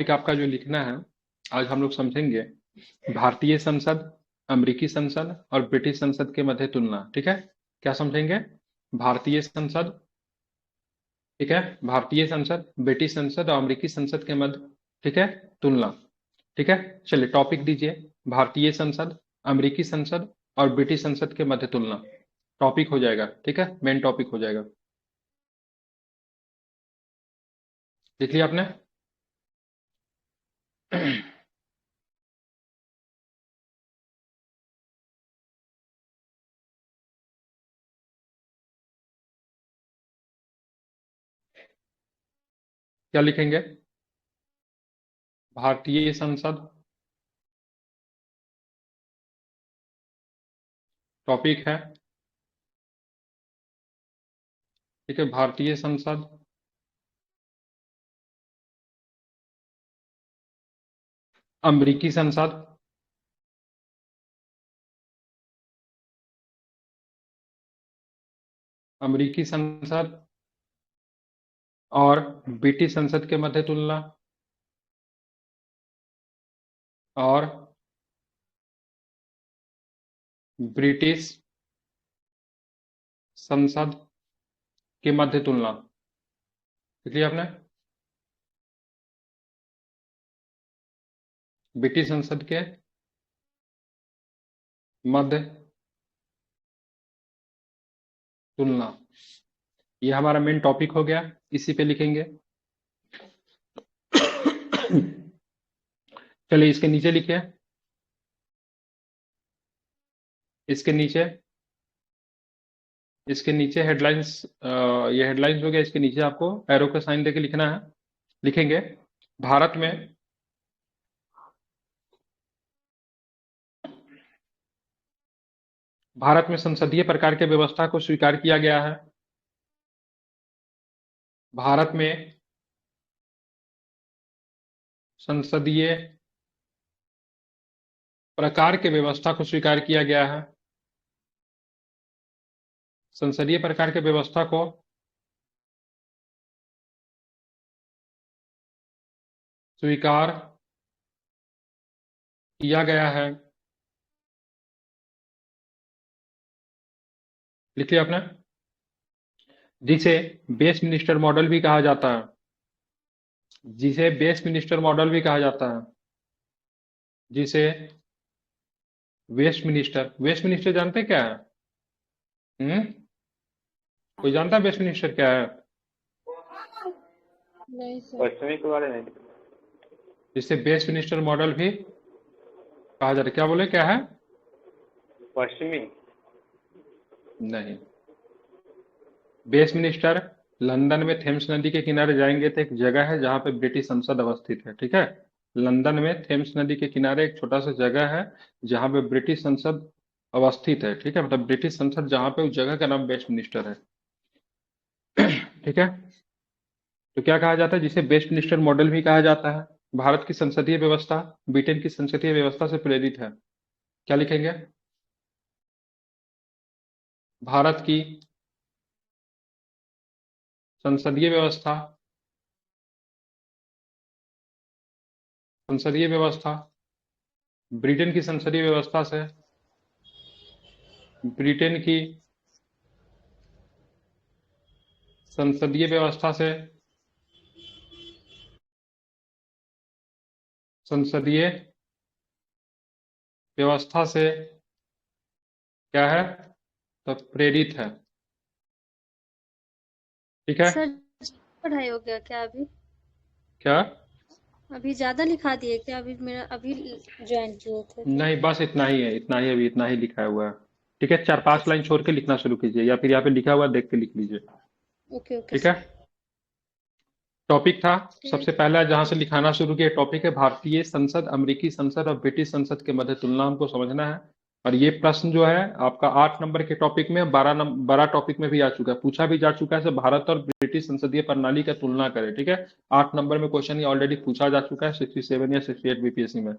Topic आपका जो लिखना है, आज हम लोग समझेंगे भारतीय संसद, अमेरिकी संसद और ब्रिटिश संसद के मध्य तुलना। ठीक है, क्या समझेंगे? भारतीय संसद, ठीक है, भारतीय संसद, ब्रिटिश संसद और अमेरिकी संसद के मध्य, ठीक है, तुलना। ठीक है, चलिए टॉपिक दीजिए। भारतीय संसद, अमेरिकी संसद और ब्रिटिश संसद के मध्य तुलना टॉपिक हो जाएगा। ठीक है, मेन टॉपिक हो जाएगा। लिख लिया आपने? क्या लिखेंगे? भारतीय संसद, टॉपिक है, ठीक है, भारतीय संसद, अमेरिकी संसद, अमेरिकी संसद और ब्रिटिश संसद के मध्य तुलना और ब्रिटिश संसद के मध्य तुलना। लिख लिया आपने? ब्रिटिश संसद के मध्य तुलना, ये हमारा मेन टॉपिक हो गया, इसी पे लिखेंगे। चलिए इसके नीचे लिखिए, इसके नीचे, इसके नीचे हेडलाइंस, ये हेडलाइंस हो गया, इसके नीचे आपको एरो का साइन देके लिखना है। लिखेंगे भारत में, भारत में संसदीय प्रकार के व्यवस्था को स्वीकार किया गया है। भारत में संसदीय प्रकार के व्यवस्था को स्वीकार किया गया है। संसदीय प्रकार के व्यवस्था को स्वीकार किया गया है। लिख लिया आपने? जिसे बेस मिनिस्टर मॉडल भी कहा जाता है, जिसे बेस मिनिस्टर मॉडल भी कहा जाता है, जिसे वेस्ट मिनिस्टर, वेस्ट मिनिस्टर जानते क्या है? कोई जानता है वेस्ट मिनिस्टर क्या है? नहीं सर। पश्चिमी के बारे में जिसे बेस मिनिस्टर मॉडल भी कहा जाता है। क्या बोले, क्या है? पश्चिमी नहीं, बेस मिनिस्टर लंदन में थेम्स नदी के किनारे जाएंगे तो एक जगह है जहां पे ब्रिटिश संसद अवस्थित है। ठीक है, लंदन में थेम्स नदी के किनारे एक छोटा सा जगह है जहां पे ब्रिटिश संसद अवस्थित है। ठीक है, मतलब ब्रिटिश संसद जहां पे, उस जगह का नाम वेस्ट मिनिस्टर है। ठीक है, तो क्या कहा जाता है? जिसे वेस्ट मिनिस्टर मॉडल भी कहा जाता है। भारत की संसदीय व्यवस्था ब्रिटेन की संसदीय व्यवस्था से प्रेरित है। क्या लिखेंगे? भारत की संसदीय व्यवस्था, संसदीय व्यवस्था ब्रिटेन की संसदीय व्यवस्था से, ब्रिटेन की संसदीय व्यवस्था से, संसदीय व्यवस्था से क्या है? तो प्रेरित है। ठीक है, सर पढ़ाई हो गया क्या अभी? क्या? अभी ज्यादा लिखा दिए क्या? अभी मेरा अभी ज्वाइन किए थे तो। नहीं, बस इतना ही है, इतना ही, अभी इतना ही लिखा हुआ है। ठीक है, चार ओके पांच लाइन छोड़ के लिखना शुरू कीजिए, या फिर यहाँ पे लिखा हुआ है, देख के लिख लीजिए। ओके ओके ठीक है, सर। टॉपिक था ठीक। सबसे पहला जहां से लिखाना शुरू किया, टॉपिक है भारतीय संसद, अमेरिकी संसद और ब्रिटिश संसद के मध्य तुलना हमको समझना है। और ये प्रश्न जो है आपका 8 नंबर के टॉपिक में, 12 टॉपिक में भी आ चुका है, पूछा भी जा चुका है। से भारत और ब्रिटिश संसदीय प्रणाली का तुलना करें। ठीक है, 8 नंबर में क्वेश्चन ये ऑलरेडी पूछा जा चुका है 67 या 68 बीपीएससी में।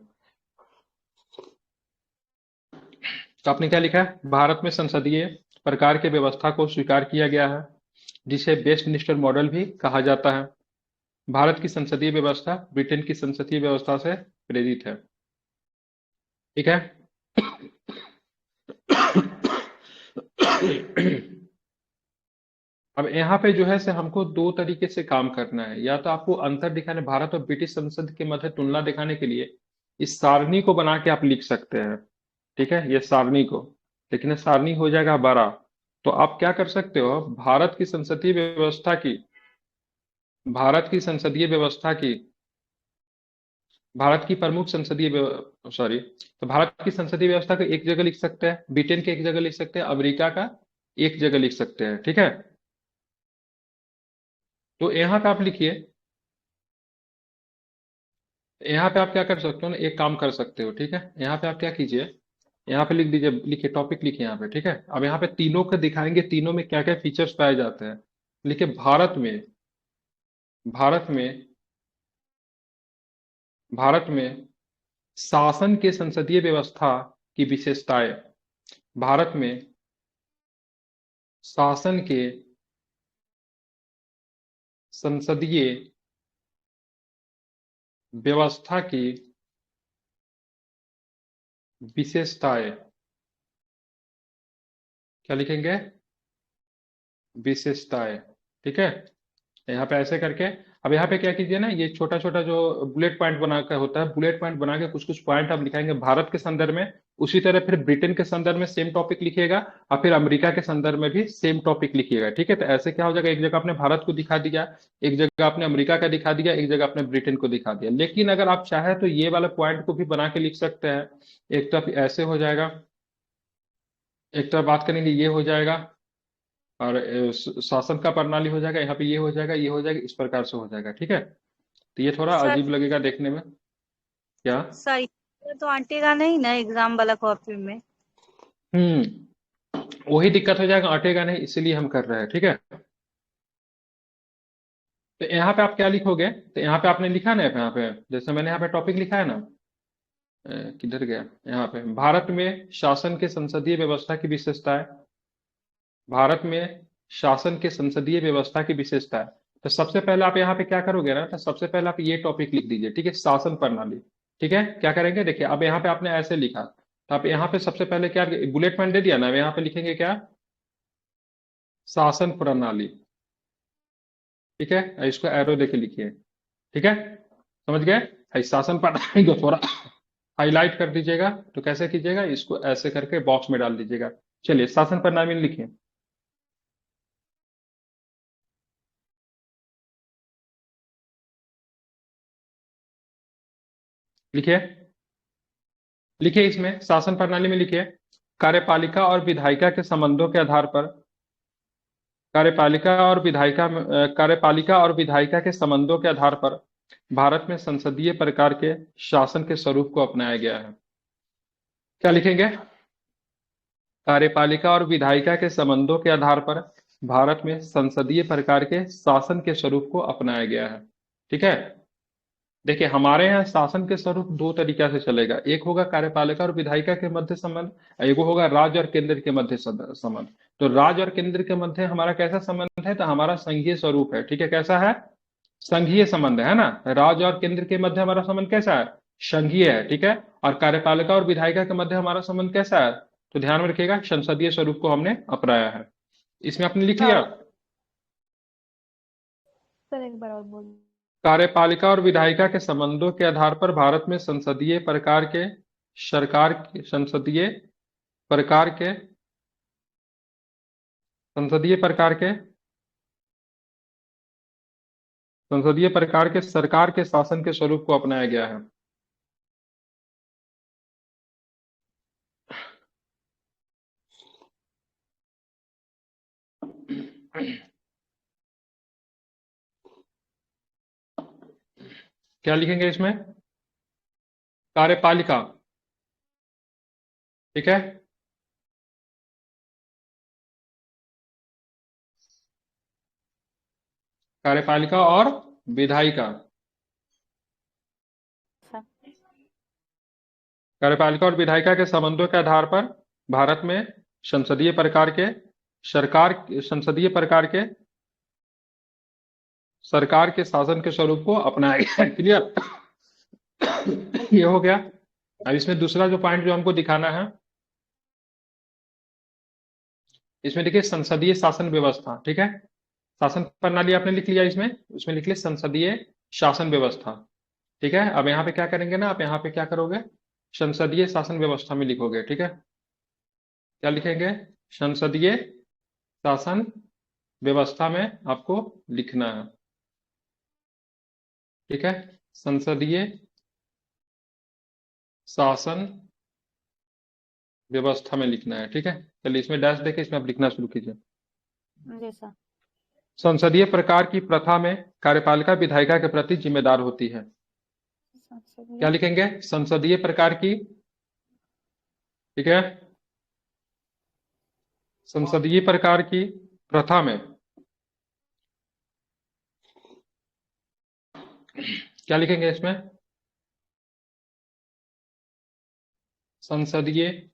तो आपने क्या लिखा है? भारत में संसदीय प्रकार के व्यवस्था को स्वीकार किया गया है, जिसे वेस्ट मिनिस्टर मॉडल भी कहा जाता है। भारत की संसदीय व्यवस्था ब्रिटेन की संसदीय व्यवस्था से प्रेरित है। ठीक है। अब यहाँ पे जो है से हमको दो तरीके से काम करना है। या तो आपको अंतर दिखाने, भारत और ब्रिटिश संसद के मध्य तुलना दिखाने के लिए इस सारणी को बना के आप लिख सकते हैं। ठीक है, ये सारणी को, लेकिन ये सारणी हो जाएगा बड़ा। तो आप क्या कर सकते हो, भारत की संसदीय व्यवस्था की, भारत की संसदीय व्यवस्था की, भारत की प्रमुख संसदीय सॉरी, तो भारत की संसदीय व्यवस्था को एक जगह लिख सकते हैं, ब्रिटेन के एक जगह लिख सकते हैं, अमेरिका का एक जगह लिख सकते हैं। ठीक है, तो यहाँ पे आप लिखिए, यहाँ पे आप क्या कर सकते हो ना, एक काम कर सकते हो। ठीक है, यहाँ पे आप क्या कीजिए, यहाँ पे लिख दीजिए, लिखिए टॉपिक लिखिए यहाँ पे। ठीक है, अब यहाँ पे तीनों को दिखाएंगे, तीनों में क्या क्या फीचर्स पाए जाते हैं। लिखिए भारत में, भारत में, भारत में शासन के संसदीय व्यवस्था की विशेषताएं, भारत में शासन के संसदीय व्यवस्था की विशेषताएं, क्या लिखेंगे, विशेषताएं। ठीक है, यहाँ पे ऐसे करके, अब यहाँ पे क्या कीजिए ना, ये छोटा छोटा जो बुलेट पॉइंट बना कर होता है, बुलेट पॉइंट बना के कुछ कुछ पॉइंट आप लिखाएंगे भारत के संदर्भ में। उसी तरह फिर ब्रिटेन के संदर्भ में सेम टॉपिक लिखिएगा, और फिर अमेरिका के संदर्भ में भी सेम टॉपिक लिखिएगा। ठीक है, तो ऐसे क्या हो जाएगा, एक जगह आपने भारत को दिखा दिया, एक जगह आपने अमेरिका का दिखा दिया, एक जगह आपने ब्रिटेन को दिखा दिया। लेकिन अगर आप चाहे तो ये वाला पॉइंट को भी बना के लिख सकते हैं। एक तरफ ऐसे हो जाएगा, एक तरफ बात करेंगे ये हो जाएगा, और शासन का प्रणाली हो जाएगा, यहाँ पे ये हो जाएगा, ये हो जाएगा, इस प्रकार से हो जाएगा। ठीक है, तो ये थोड़ा सर अजीब लगेगा देखने में। क्या? सर ये तो अंटेगा नहीं ना एग्जाम वाला कॉपी में। वही दिक्कत हो जाएगा, अटेगा नहीं, इसीलिए हम कर रहे हैं। ठीक है, तो यहाँ पे आप क्या लिखोगे, तो यहाँ पे आपने लिखा ना, यहाँ पे जैसे मैंने यहाँ पे टॉपिक लिखा है ना, किधर गया, यहाँ पे भारत में शासन के संसदीय व्यवस्था की विशेषताएं, भारत में शासन के संसदीय व्यवस्था की विशेषता है। तो सबसे पहले आप यहाँ पे क्या करोगे ना, तो सबसे पहले आप ये टॉपिक लिख दीजिए। ठीक है, शासन प्रणाली। ठीक है, क्या करेंगे, देखिए अब यहाँ पे आपने ऐसे लिखा, तो आप यहाँ पे सबसे पहले क्या, बुलेट पॉइंट दे दिया ना, अब यहाँ पे लिखेंगे क्या, शासन प्रणाली। ठीक है, इसको एरो देके लिखिए। ठीक है, समझ गए, इस शासन प्रणाली को थोड़ा हाईलाइट कर दीजिएगा। तो कैसे कीजिएगा, इसको ऐसे करके बॉक्स में डाल दीजिएगा। चलिए शासन प्रणाली में लिखिए, लिखिए, लिखिए, इसमें शासन प्रणाली में लिखिए, कार्यपालिका और विधायिका के संबंधों के आधार पर, कार्यपालिका और विधायिका के संबंधों के आधार पर भारत में संसदीय प्रकार के शासन के स्वरूप को अपनाया गया है। क्या लिखेंगे, कार्यपालिका और विधायिका के संबंधों के आधार पर भारत में संसदीय प्रकार के शासन के स्वरूप को अपनाया गया है। ठीक है, देखिए हमारे यहाँ शासन के स्वरूप दो तरीका से चलेगा, एक होगा कार्यपालिका और विधायिका के मध्य संबंध, एक होगा राज्य और केंद्र के मध्य संबंध। तो राज्य और केंद्र के मध्य हमारा कैसा संबंध है, तो हमारा संघीय स्वरूप है। ठीक है, कैसा है, संघीय संबंध है ना, राज्य और केंद्र के मध्य हमारा संबंध कैसा है, संघीय है। ठीक है, और कार्यपालिका और विधायिका के मध्य हमारा संबंध कैसा है, तो ध्यान में रखिएगा संसदीय स्वरूप को हमने अपनाया है। इसमें आपने लिख लिया, सर एक बार और बोल। कार्यपालिका और विधायिका के संबंधों के आधार पर भारत में संसदीय प्रकार के संसदीय प्रकार के संसदीय प्रकार के संसदीय प्रकार के सरकार के शासन के स्वरूप को अपनाया गया है। क्या लिखेंगे इसमें, कार्यपालिका। ठीक है, कार्यपालिका और विधायिका, कार्यपालिका और विधायिका के संबंधों के आधार पर भारत में संसदीय प्रकार के सरकार, संसदीय प्रकार के सरकार के शासन के स्वरूप को अपनाया गया। क्लियर? ये हो गया। अब इसमें दूसरा जो पॉइंट जो हमको दिखाना है, इसमें देखिए संसदीय शासन व्यवस्था। ठीक है, शासन प्रणाली आपने लिख लिया, इसमें उसमें लिख लिया संसदीय शासन व्यवस्था। ठीक है, अब यहाँ पे क्या करेंगे ना, आप यहाँ पे क्या करोगे, संसदीय शासन व्यवस्था में लिखोगे। ठीक है, क्या लिखेंगे, संसदीय शासन व्यवस्था में आपको लिखना है। ठीक है, संसदीय शासन व्यवस्था में लिखना है। ठीक है, चलिए इसमें डैश देके इसमें आप लिखना शुरू कीजिए। जैसा संसदीय प्रकार की प्रथा में कार्यपालिका विधायिका के प्रति जिम्मेदार होती है। क्या लिखेंगे, संसदीय प्रकार की, ठीक है, संसदीय प्रकार की प्रथा में क्या लिखेंगे, इसमें संसदीय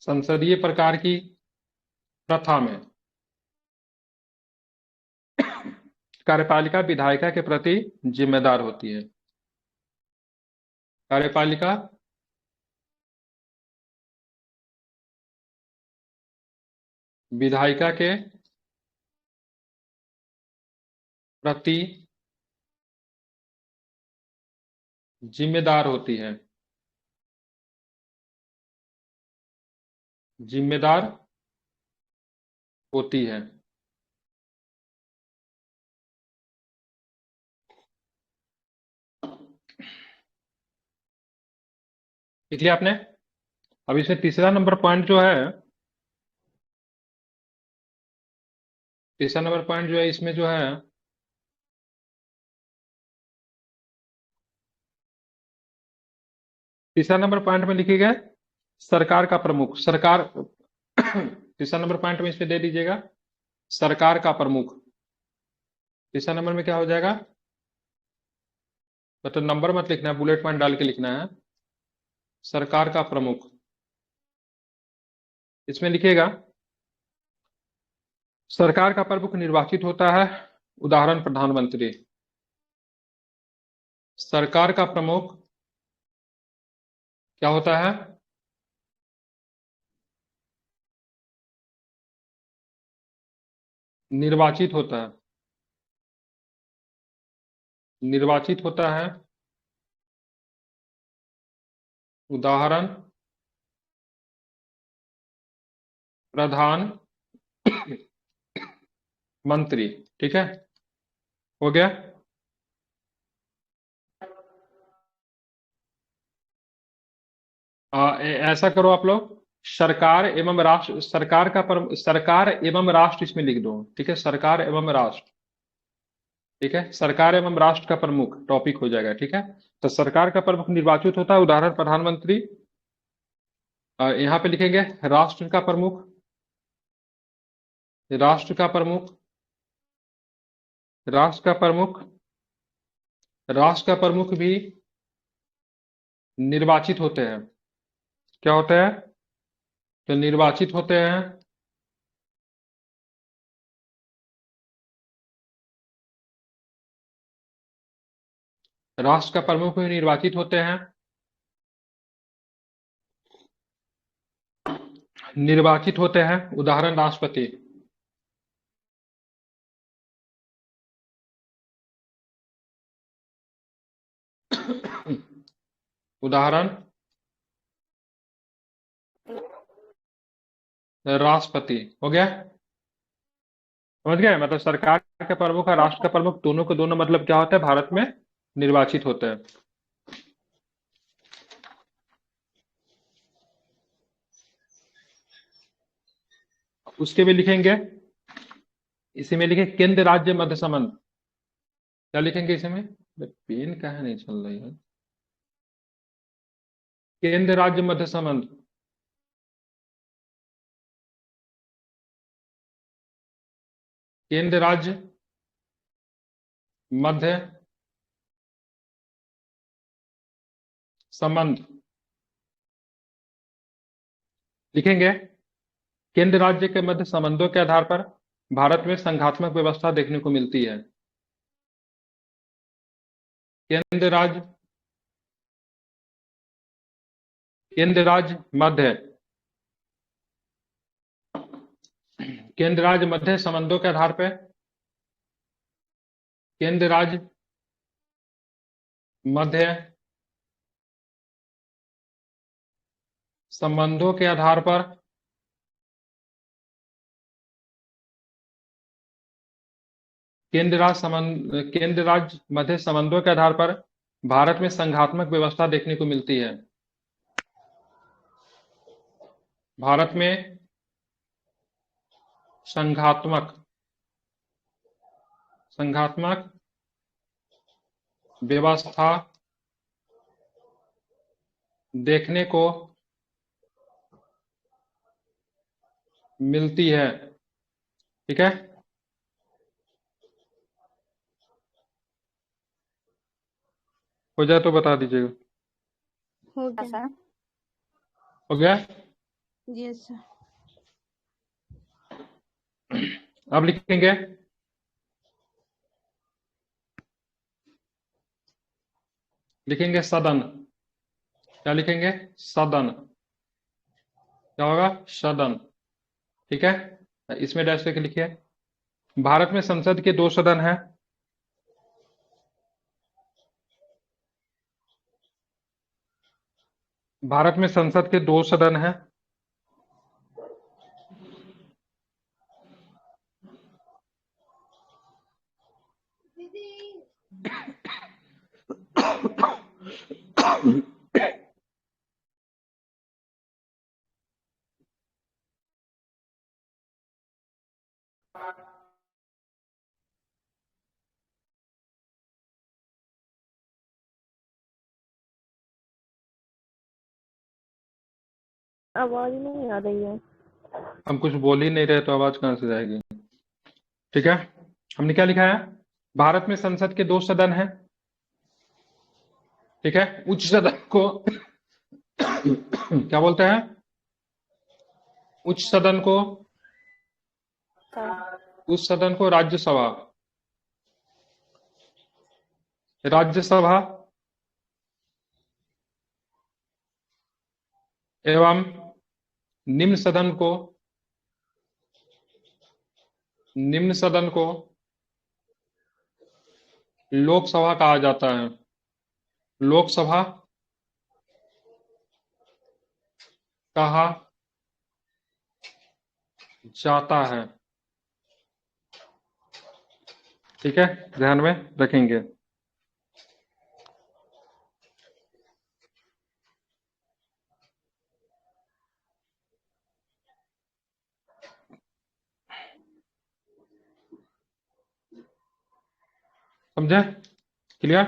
संसदीय प्रकार की प्रथा में कार्यपालिका विधायिका के प्रति जिम्मेदार होती है। कार्यपालिका विधायिका के प्रति जिम्मेदार होती है। जिम्मेदार होती है। लिख लिया आपने? अब इसमें तीसरा नंबर पॉइंट जो है, तीसरा नंबर पॉइंट जो है इसमें जो है, तीसरा नंबर पॉइंट में लिखिएगा सरकार का प्रमुख। सरकार तीसरा नंबर पॉइंट में इसमें दे दीजिएगा सरकार का प्रमुख। तीसरा नंबर में क्या हो जाएगा, मतलब नंबर मत लिखना है, बुलेट पॉइंट डाल के लिखना है, सरकार का प्रमुख। इसमें लिखिएगा सरकार का प्रमुख निर्वाचित होता है, उदाहरण प्रधानमंत्री। सरकार का प्रमुख क्या होता है, निर्वाचित होता है। निर्वाचित होता है, उदाहरण प्रधान मंत्री। ठीक है, हो गया। ऐसा करो आप लोग, सरकार एवं राष्ट्र, सरकार एवं राष्ट्र इसमें लिख दो। ठीक है, सरकार एवं राष्ट्र। ठीक है, सरकार एवं राष्ट्र का प्रमुख टॉपिक हो जाएगा। ठीक है, तो सरकार का प्रमुख निर्वाचित होता है, उदाहरण प्रधानमंत्री। यहाँ पे लिखेंगे राष्ट्र का प्रमुख, राष्ट्र का प्रमुख, राष्ट्र का प्रमुख, राष्ट्र का प्रमुख भी निर्वाचित होते हैं। क्या होते हैं, तो निर्वाचित होते हैं। राष्ट्र का प्रमुख भी निर्वाचित होते हैं, निर्वाचित होते हैं, उदाहरण राष्ट्रपति। उदाहरण राष्ट्रपति। हो गया, समझ गए? मतलब सरकार के प्रमुख और राष्ट्र का प्रमुख दोनों के दोनों मतलब क्या होता है, भारत में निर्वाचित होते हैं। उसके भी लिखेंगे, इसी में लिखे केंद्र राज्य मध्य संबंध। क्या लिखेंगे इसमें, पेन कहाँ नहीं चल रही है, केंद्र राज्य मध्य संबंध। केंद्र राज्य मध्य संबंध। लिखेंगे केंद्र राज्य के मध्य संबंधों के आधार पर भारत में संघात्मक व्यवस्था देखने को मिलती है। केंद्र राज्य मध्य केंद्र राज्य मध्य संबंधों के आधार पर केंद्र राज्य मध्य संबंधों के आधार पर केंद्र राज्य मध्य संबंधों के आधार पर भारत में संघात्मक व्यवस्था देखने को मिलती है। भारत में संघात्मक व्यवस्था देखने को मिलती है। ठीक है, हो जाए तो बता दीजिएगा। हो हाँ गया। सर। हो गया। Yes sir. अब लिखेंगे सदन। क्या लिखेंगे? सदन। क्या होगा? सदन। ठीक है, इसमें डैश करके लिखिए। भारत में संसद के 2 सदन हैं। भारत में संसद के 2 सदन हैं। आवाज नहीं आ रही है। हम कुछ बोल ही नहीं रहे तो आवाज कहां से जाएगी? ठीक है, हमने क्या लिखा है? भारत में संसद के 2 सदन हैं। ठीक है, उच्च सदन को क्या बोलते हैं? उच्च सदन को राज्यसभा। एवं निम्न सदन को लोकसभा कहा जाता है। लोकसभा कहा जाता है। ठीक है, ध्यान में रखेंगे। समझे? क्लियर?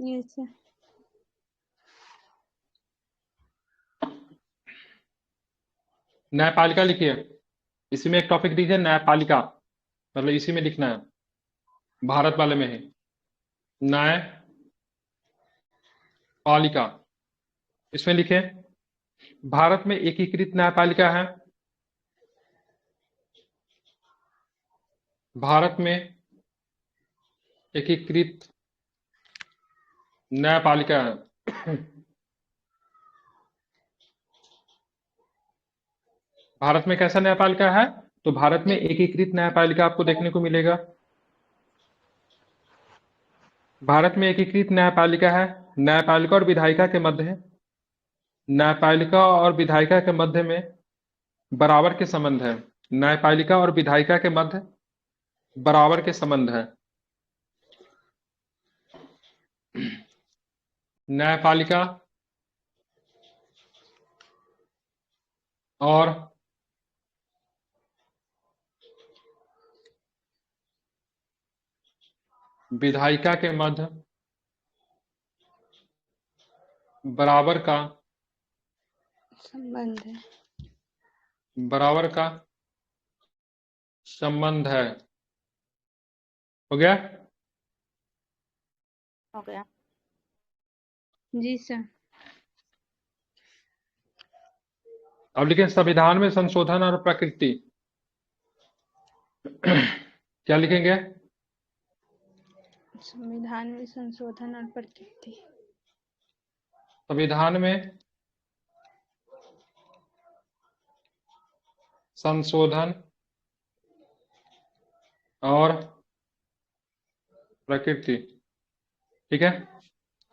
Yes sir. न्यायपालिका लिखिए। इसी में एक टॉपिक दीजिए, न्यायपालिका, मतलब इसी में लिखना है, भारत वाले में ही। न्यायपालिका, इसमें लिखे भारत में एकीकृत न्यायपालिका है। भारत में एकीकृत न्यायपालिका है। भारत में कैसा न्यायपालिका है? तो भारत में एकीकृत न्यायपालिका आपको देखने को मिलेगा। भारत में एकीकृत न्यायपालिका है। न्यायपालिका और विधायिका के मध्य है। न्यायपालिका और विधायिका के मध्य में बराबर के संबंध है। न्यायपालिका और विधायिका के मध्य बराबर के संबंध है। न्यायपालिका और विधायिका के मध्य बराबर का संबंध है। संबंध है। हो गया? हो गया। जी सर। अब लिखें संविधान में संशोधन और प्रकृति। क्या लिखेंगे? संविधान में संशोधन और प्रकृति। संविधान में संशोधन और प्रकृति। ठीक है,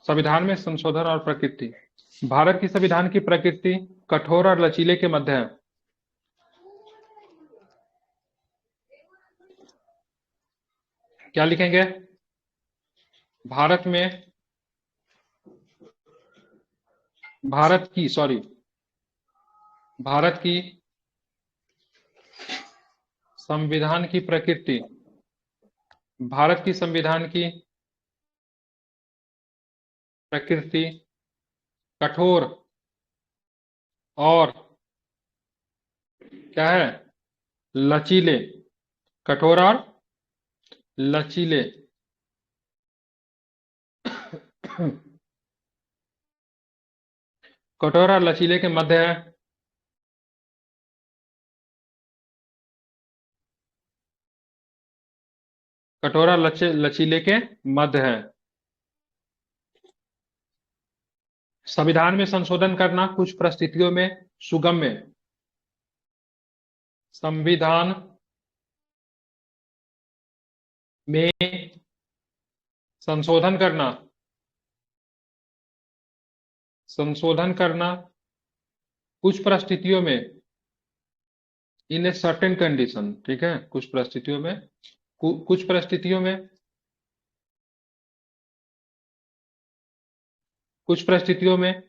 संविधान में संशोधन और प्रकृति। भारत की संविधान की प्रकृति कठोर और लचीले के मध्य है। क्या लिखेंगे? भारत की संविधान की प्रकृति, भारत की संविधान की प्रकृति कठोर और क्या है? लचीले। कठोर और लचीले। कठोर और लचीले के मध्य है। कठोर और लचीले के मध्य है। संविधान में संशोधन करना कुछ परिस्थितियों में सुगम्य। संविधान में संशोधन करना कुछ परिस्थितियों में, इन ए सर्टेन कंडीशन। ठीक है, कुछ परिस्थितियों में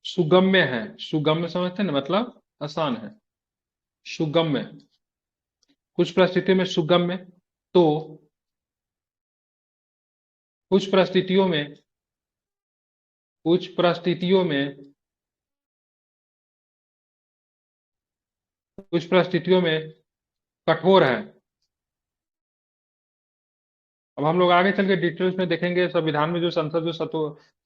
सुगम्य है। सुगम्य समझते हैं ना, मतलब आसान है। सुगम्य, कुछ परिस्थितियों में सुगम्य, तो कुछ परिस्थितियों में कठोर है। अब हम लोग आगे चल के डिटेल्स में देखेंगे संविधान में जो संसद जो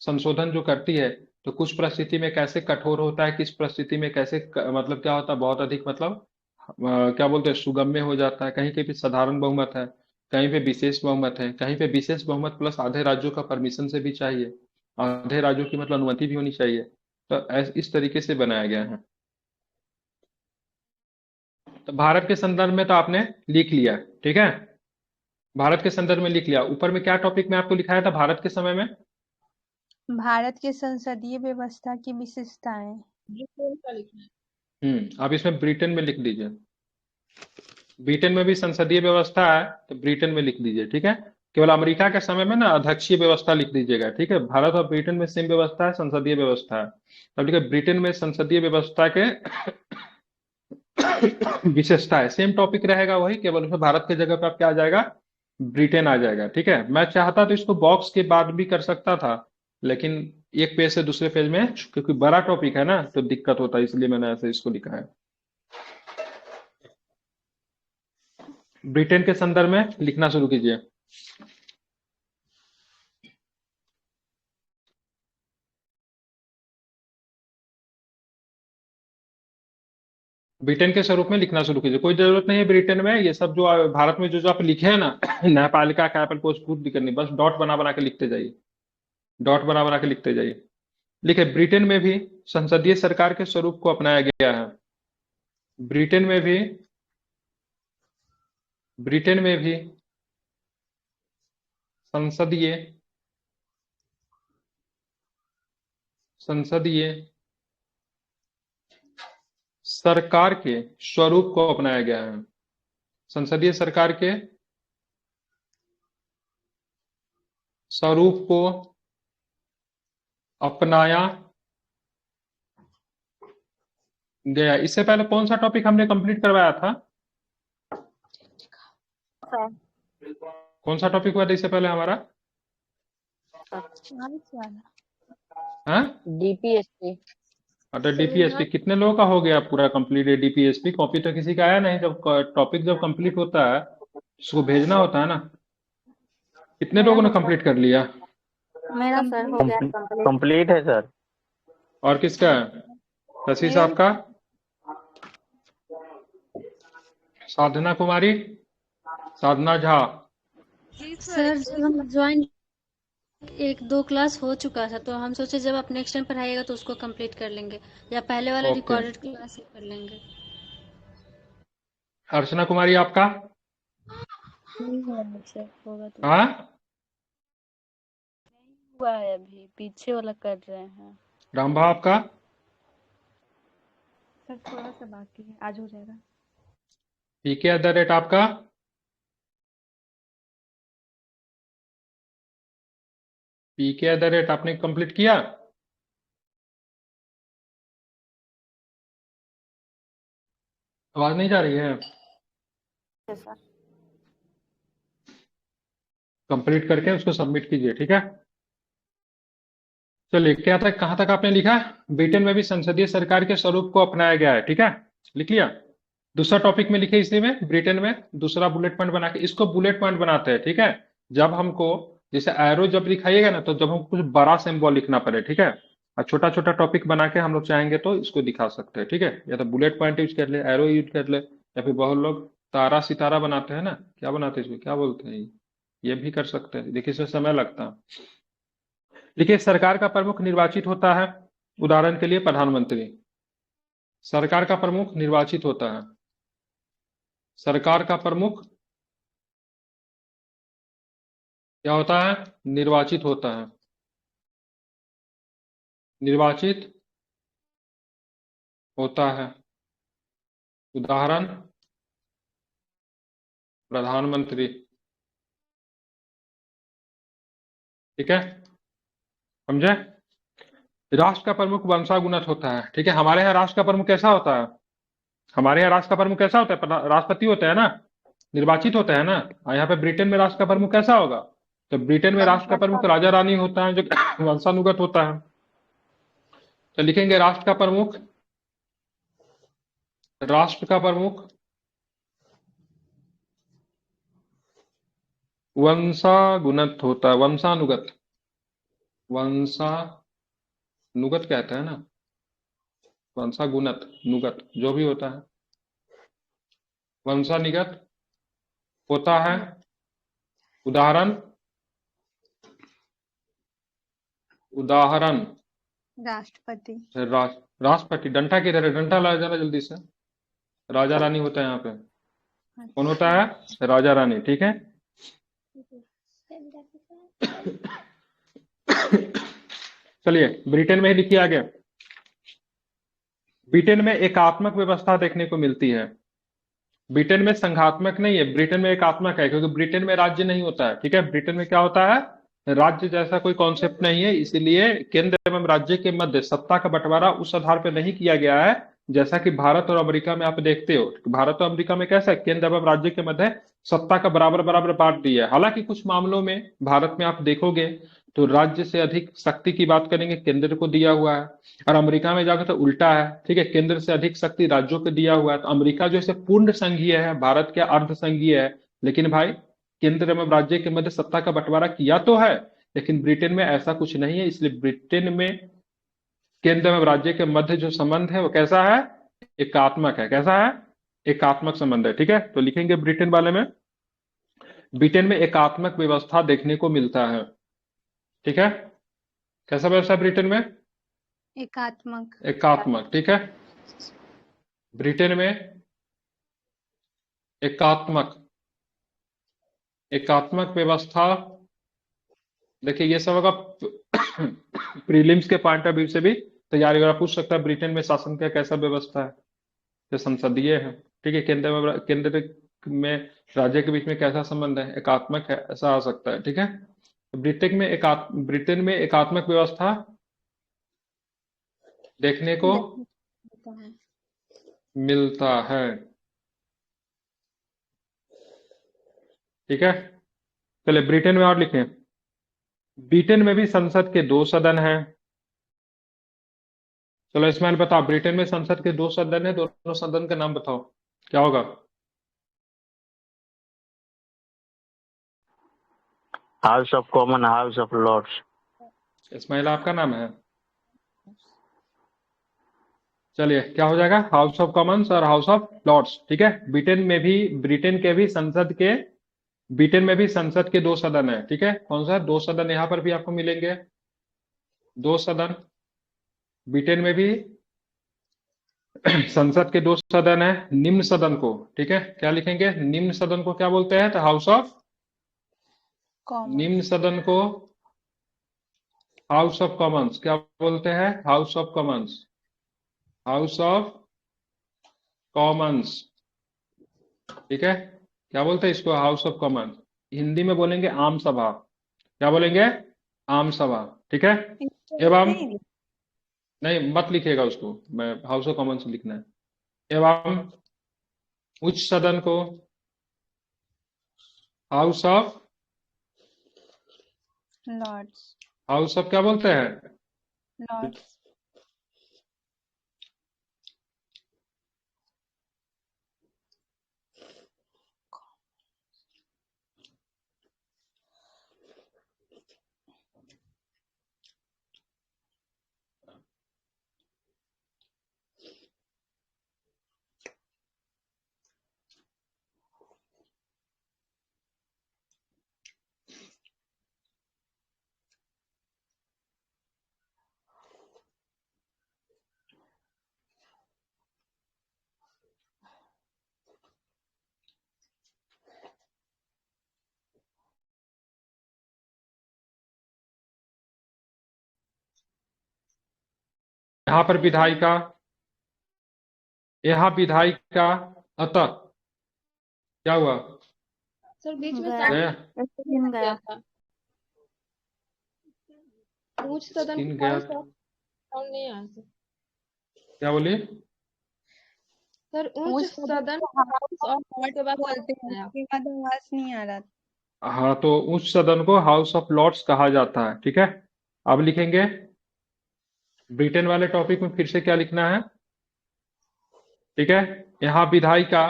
संशोधन जो करती है, तो कुछ परिस्थिति में कैसे कठोर होता है, किस परिस्थिति में कैसे मतलब क्या होता है, बहुत अधिक मतलब क्या बोलते हैं, सुगम्य हो जाता है। कहीं पे साधारण बहुमत है, कहीं पे विशेष बहुमत है, कहीं पे विशेष बहुमत प्लस आधे राज्यों का परमिशन से भी चाहिए, आधे राज्यों की मतलब अनुमति भी होनी चाहिए। तो इस तरीके से बनाया गया है। तो भारत के संदर्भ में तो आपने लिख लिया। ठीक है, भारत के संदर्भ में लिख लिया। ऊपर में क्या टॉपिक में आपको लिखाया था भारत के समय में? भारत के संसदीय व्यवस्था की विशेषताएं। अब इसमें ब्रिटेन में लिख दीजिए। ब्रिटेन में भी संसदीय व्यवस्था है, तो ब्रिटेन में लिख दीजिए। ठीक है, केवल अमेरिका के समय में ना अध्यक्षीय व्यवस्था लिख दीजिएगा। ठीक है, भारत और ब्रिटेन में सेम व्यवस्था है, संसदीय व्यवस्था है। अब ठीक है, ब्रिटेन में संसदीय व्यवस्था के विशेषता है, सेम टॉपिक रहेगा वही, केवल उसमें भारत के जगह पे आप क्या आ जाएगा, ब्रिटेन आ जाएगा। ठीक है, मैं चाहता तो इसको बॉक्स के बाद भी कर सकता था, लेकिन एक पेज से दूसरे पेज में क्योंकि बड़ा टॉपिक है ना तो दिक्कत होता है, इसलिए मैंने ऐसे इसको लिखा है। ब्रिटेन के संदर्भ में लिखना शुरू कीजिए। ब्रिटेन के स्वरूप में लिखना शुरू कीजिए। कोई जरूरत नहीं है ब्रिटेन में, ये सब जो भारत में जो आप लिखे हैं ना, न्यायपालिका कैपिटल पोस्ट खुद भी करनी, बस डॉट बना बना के लिखते जाइए, डॉट बना बना के लिखते जाइए। लिखे, ब्रिटेन में भी संसदीय सरकार के स्वरूप को अपनाया गया है। ब्रिटेन में भी संसदीय सरकार के स्वरूप को अपनाया गया है। संसदीय सरकार के स्वरूप को अपनाया गया। इससे पहले कौन सा टॉपिक हमने कंप्लीट करवाया था? कौन सा टॉपिक हुआ था इससे पहले हमारा? हाँ, डीपीएसपी। अच्छा डीपीएसपी कितने लोगों का हो गया पूरा कंप्लीट है? डीपीएसपी कॉपी तो किसी का आया नहीं। जब टॉपिक जब कंप्लीट होता है उसको भेजना होता है ना। कितने लोगों ने कंप्लीट कर लिया? मेरा सर हो गया कंप्लीट है सर। और किसका है? शशि साहब का, साधना कुमारी, साधना झा, जी सर जब हम ज्वाइन एक दो क्लास हो चुका था, तो हम सोचे जब आप नेक्स्ट टाइम पढ़ाइएगा तो उसको कंप्लीट कर लेंगे, या पहले वाला ओके। रिकॉर्डेड क्लास ही कर लेंगे। अर्चना कुमारी आपका, नहीं हुआ है सर, होगा तो हाँ, हुआ है, अभी पीछे वाला कर रहे हैं। रामभा आपका, सर थोड़ा सा बाकी है, आज हो जाएगा। PK@ आपका, PK@ आपने कंप्लीट किया? आवाज नहीं जा रही है? कंप्लीट करके उसको सबमिट कीजिए, ठीक है। चलिए, क्या था, कहां तक आपने लिखा? ब्रिटेन में भी संसदीय सरकार के स्वरूप को अपनाया गया है, ठीक है, लिख लिया। दूसरा टॉपिक में लिखे इसी में, ब्रिटेन में दूसरा बुलेट पॉइंट बना के, इसको बुलेट पॉइंट बनाते हैं, ठीक है। जब हमको जैसे एरो जब दिखाइएगा ना, तो जब हमको कुछ बड़ा सिंबल लिखना पड़े, ठीक है, और छोटा छोटा टॉपिक बना के हम लोग चाहेंगे तो इसको दिखा सकते हैं, ठीक है। या तो बुलेट पॉइंट यूज कर ले, एरो यूज कर ले, या फिर बहुत लोग तारा सितारा बनाते हैं ना, क्या बनाते हैं इसको, क्या बोलते हैं, ये भी कर सकते हैं। देखिए, इसमें समय लगता है। देखिए, सरकार का प्रमुख निर्वाचित होता है, उदाहरण के लिए प्रधानमंत्री। सरकार का प्रमुख निर्वाचित होता है, सरकार का प्रमुख क्या होता है, निर्वाचित होता है, निर्वाचित होता है, उदाहरण प्रधानमंत्री, ठीक है, समझे। राष्ट्र का प्रमुख वंशागुनत होता है, ठीक है। हमारे यहाँ राष्ट्र का प्रमुख कैसा होता है, हमारे यहाँ राष्ट्र का प्रमुख कैसा होता है, राष्ट्रपति होता है ना, निर्वाचित होता है ना। और यहाँ पे ब्रिटेन में राष्ट्र का प्रमुख कैसा होगा, तो ब्रिटेन में राष्ट्र का प्रमुख राजा रानी होता है, जो वंशानुगत होता है। तो लिखेंगे राष्ट्र का प्रमुख, राष्ट्र का प्रमुख वंशागुनत होता है, वंशानुगत, वंशानुगत कहते हैं ना, वंशागुनत, नुगत जो भी होता है, वंशानुगत होता है, उदाहरण, उदाहरण राष्ट्रपति। राष्ट्रपति। डंडा किधर है, डंडा ला जाना जल्दी से। राजा रानी होता है यहाँ पे, कौन होता है, राजा रानी, ठीक है। चलिए, ब्रिटेन में ही लिखिए आगे। ब्रिटेन में एकात्मक व्यवस्था देखने को मिलती है, ब्रिटेन में संघात्मक नहीं है, ब्रिटेन में एकात्मक है, क्योंकि ब्रिटेन में राज्य नहीं होता है, ठीक है। ब्रिटेन में क्या होता है, राज्य जैसा कोई कॉन्सेप्ट नहीं है, इसीलिए केंद्र एवं राज्य के मध्य सत्ता का बंटवारा उस आधार पर नहीं किया गया है जैसा कि भारत और अमेरिका में आप देखते हो। भारत और अमेरिका में कैसा है, केंद्र एवं राज्य के मध्य सत्ता का बराबर बराबर बांट दिया है। हालांकि कुछ मामलों में भारत में आप देखोगे तो राज्य से अधिक शक्ति की बात करेंगे केंद्र को दिया हुआ है, और अमेरिका में जाकर तो उल्टा है, ठीक है, केंद्र से अधिक शक्ति राज्यों को दिया हुआ है। तो अमेरिका जो है पूर्ण संघीय है, भारत के अर्ध संघीय है, लेकिन भाई केंद्र एवं राज्य के मध्य सत्ता का बंटवारा किया तो है, लेकिन ब्रिटेन में ऐसा कुछ नहीं है। इसलिए ब्रिटेन में केंद्र एवं राज्य के मध्य जो संबंध है वो कैसा है, एकात्मक है। कैसा है, एकात्मक संबंध है, ठीक है। तो लिखेंगे ब्रिटेन वाले में, ब्रिटेन में एकात्मक व्यवस्था देखने को मिलता है, ठीक है। कैसा व्यवस्था ब्रिटेन में, एकात्मक। एकात्मक, ठीक है। ब्रिटेन में एकात्मक, एकात्मक व्यवस्था। देखिए, ये सब होगा प्रीलिम्स के पॉइंट ऑफ व्यू से भी तैयारी वगैरह पूछ सकता है, ब्रिटेन में शासन का कैसा व्यवस्था है, जो संसदीय है, ठीक है, केंद्र में राज्य के बीच में कैसा संबंध है, एकात्मक है, ऐसा आ सकता है, ठीक है। तो ब्रिटेन में एकात्मक व्यवस्था देखने को मिलता है, ठीक है। चलिए, ब्रिटेन में और लिखें, ब्रिटेन में भी संसद के 2 सदन हैं। चलो इस्माइल बताओ, ब्रिटेन में संसद के 2 सदन है, दोनों सदन का नाम बताओ, क्या होगा। House of common, house of lords. Ismail आपका नाम है, चलिए क्या हो जाएगा, हाउस ऑफ कॉमन्स और हाउस ऑफ लॉर्ड्स। ठीक है, ब्रिटेन में भी संसद के दो सदन है। ठीक है, कौन सा दो सदन, यहाँ पर भी आपको मिलेंगे दो सदन। ब्रिटेन में भी संसद के दो सदन है। निम्न सदन को, ठीक है, क्या लिखेंगे, निम्न सदन को क्या बोलते हैं, तो हाउस ऑफ, कॉमन। निम्न सदन को हाउस ऑफ कॉमन्स क्या बोलते हैं, house of Commons, house of Commons. ठीक है, क्या बोलते हैं इसको, हाउस ऑफ कॉमन्स। हिंदी में बोलेंगे आम सभा, क्या बोलेंगे, आम सभा। ठीक है, एवं, नहीं, नहीं मत लिखिएगा उसको, मैं हाउस ऑफ कॉमन्स लिखना है। एवं उच्च सदन को house of, lords. House of क्या बोलते हैं, लॉर्ड्स। यहाँ पर विधायिका, यहाँ विधायिका, अतः क्या हुआ, सर बीच में गया। गया, दिन गया गया। था। उच्च सदन स्किन का गया, साउंड नहीं आया सर। क्या बोलिए, सर उच्च उच्च सदन सदन को हाउस और लॉर्ड के बाद बोलते हैं, आया। उसके बाद आवाज नहीं आ रहा। हाँ तो उच्च सदन को हाउस ऑफ लॉर्ड्स कहा जाता है। ठीक है, अब लिखेंगे ब्रिटेन वाले टॉपिक में फिर से क्या लिखना है। ठीक है, यहाँ विधायिका,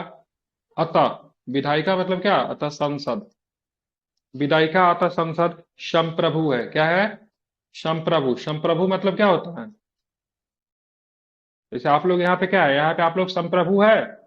अतः, विधायिका मतलब क्या, अतः संसद, विधायिका अतः संसद संप्रभु है, क्या है, संप्रभु। संप्रभु मतलब क्या होता है, जैसे आप लोग यहाँ पे क्या है, यहाँ पे आप लोग संप्रभु है,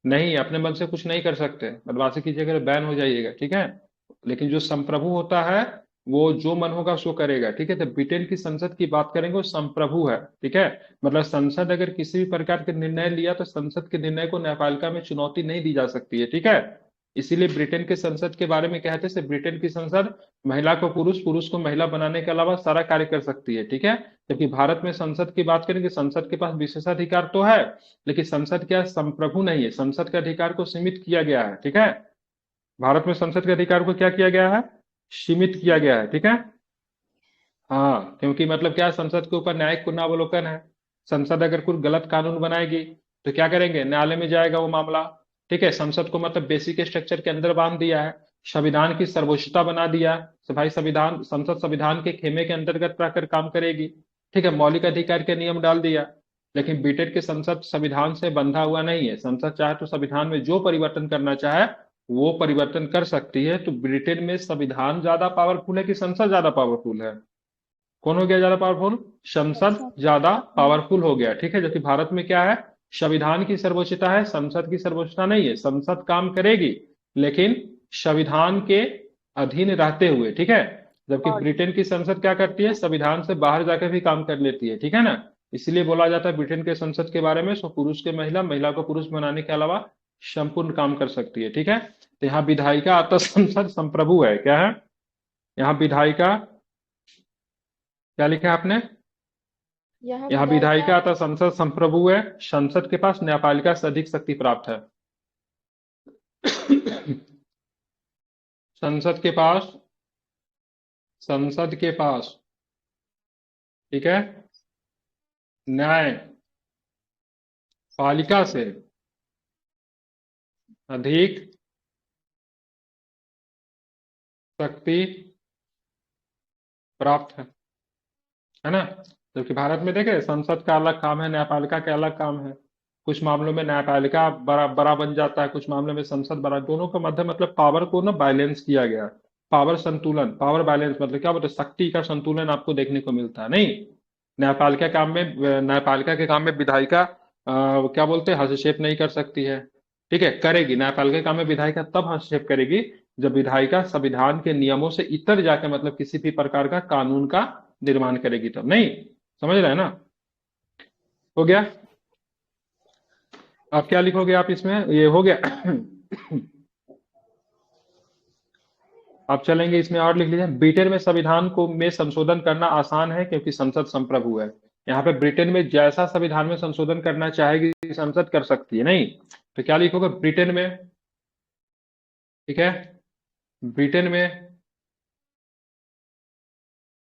नहीं अपने मन से कुछ नहीं कर सकते, बदमाशी कीजिएगा तो बैन हो जाइएगा। ठीक है, लेकिन जो संप्रभु होता है वो जो मन होगा उसको करेगा। ठीक है, तो ब्रिटेन की संसद की बात करेंगे, वो संप्रभु है। ठीक है, मतलब संसद अगर किसी भी प्रकार के निर्णय लिया तो संसद के निर्णय को न्यायपालिका में चुनौती नहीं दी जा सकती है। ठीक है, इसीलिए ब्रिटेन के संसद के बारे में कहते हैं, ब्रिटेन की संसद महिला को पुरुष, पुरुष को महिला बनाने के अलावा सारा कार्य कर सकती है। ठीक है, जबकि भारत में संसद की बात करेंगे, संसद के पास विशेषाधिकार तो है, लेकिन संसद क्या संप्रभु नहीं है, संसद के अधिकार को सीमित किया गया है। ठीक है, भारत में संसद के अधिकार को क्या किया गया है, सीमित किया गया है। ठीक है, हाँ क्योंकि मतलब क्या, संसद के ऊपर न्यायिक पुनरावलोकन है। संसद अगर कोई गलत कानून बनाएगी तो क्या करेंगे, न्यायालय में जाएगा वो मामला। ठीक है, संसद को मतलब बेसिक स्ट्रक्चर के अंदर बांध दिया है, संविधान की सर्वोच्चता बना दिया है। तो भाई संविधान, संसद संविधान के खेमे के अंतर्गत रहकर काम करेगी। ठीक है, मौलिक अधिकार के नियम डाल दिया। लेकिन ब्रिटेन की संसद संविधान से बंधा हुआ नहीं है, संसद चाहे तो संविधान में जो परिवर्तन करना चाहे वो परिवर्तन कर सकती है। तो ब्रिटेन में संविधान ज्यादा पावरफुल है कि संसद ज्यादा पावरफुल है, कौन हो गया ज्यादा पावरफुल, संसद ज्यादा पावरफुल हो गया। ठीक है, जबकि भारत में क्या है, संविधान की सर्वोच्चता है, संसद की सर्वोच्चता नहीं है। संसद काम करेगी लेकिन संविधान के अधीन रहते हुए। ठीक है, जबकि ब्रिटेन की संसद क्या करती है, संविधान से बाहर जाकर भी काम कर लेती है। ठीक है ना, इसलिए बोला जाता है ब्रिटेन के संसद के बारे में, सो पुरुष के महिला, महिला को पुरुष बनाने के अलावा संपूर्ण काम कर सकती है। ठीक है, तो यहाँ विधायिका अतः संसद संप्रभु है, क्या है, यहाँ विधायिका, क्या लिखा है आपने, यहाँ विधायिका अतः संसद संप्रभु है, संसद के पास न्यायपालिका से अधिक शक्ति प्राप्त है। संसद के पास, संसद के पास, ठीक है, न्याय पालिका से अधिक शक्ति प्राप्त है ना। जबकि भारत में देखे, संसद का अलग काम है, न्यायपालिका का अलग काम है। कुछ मामलों में न्यायपालिका बड़ा बड़ा बन जाता है, कुछ मामलों में संसद बड़ा, दोनों के मध्य मतलब पावर को ना बैलेंस किया गया। पावर संतुलन, पावर बैलेंस मतलब क्या बोलते, शक्ति का संतुलन आपको देखने को मिलता है। नहीं, न्यायपालिका काम में, न्यायपालिका के काम में विधायिका क्या बोलते हैं, हस्तक्षेप नहीं कर सकती है। ठीक है, करेगी, न्यायपालिका में विधायिका तब हस्तक्षेप करेगी जब विधायिका संविधान के नियमों से इतर जाकर मतलब किसी भी प्रकार का कानून का निर्माण करेगी तब। नहीं, समझ रहे हैं ना? हो गया। अब क्या लिखोगे आप इसमें, ये हो गया। आप चलेंगे इसमें और लिख लीजिए, ब्रिटेन में संविधान को में संशोधन करना आसान है क्योंकि संसद संप्रभु है। यहाँ पे ब्रिटेन में जैसा संविधान में संशोधन करना चाहेगी संसद कर सकती है। नहीं तो क्या लिखोगे, ब्रिटेन में, ठीक है, ब्रिटेन में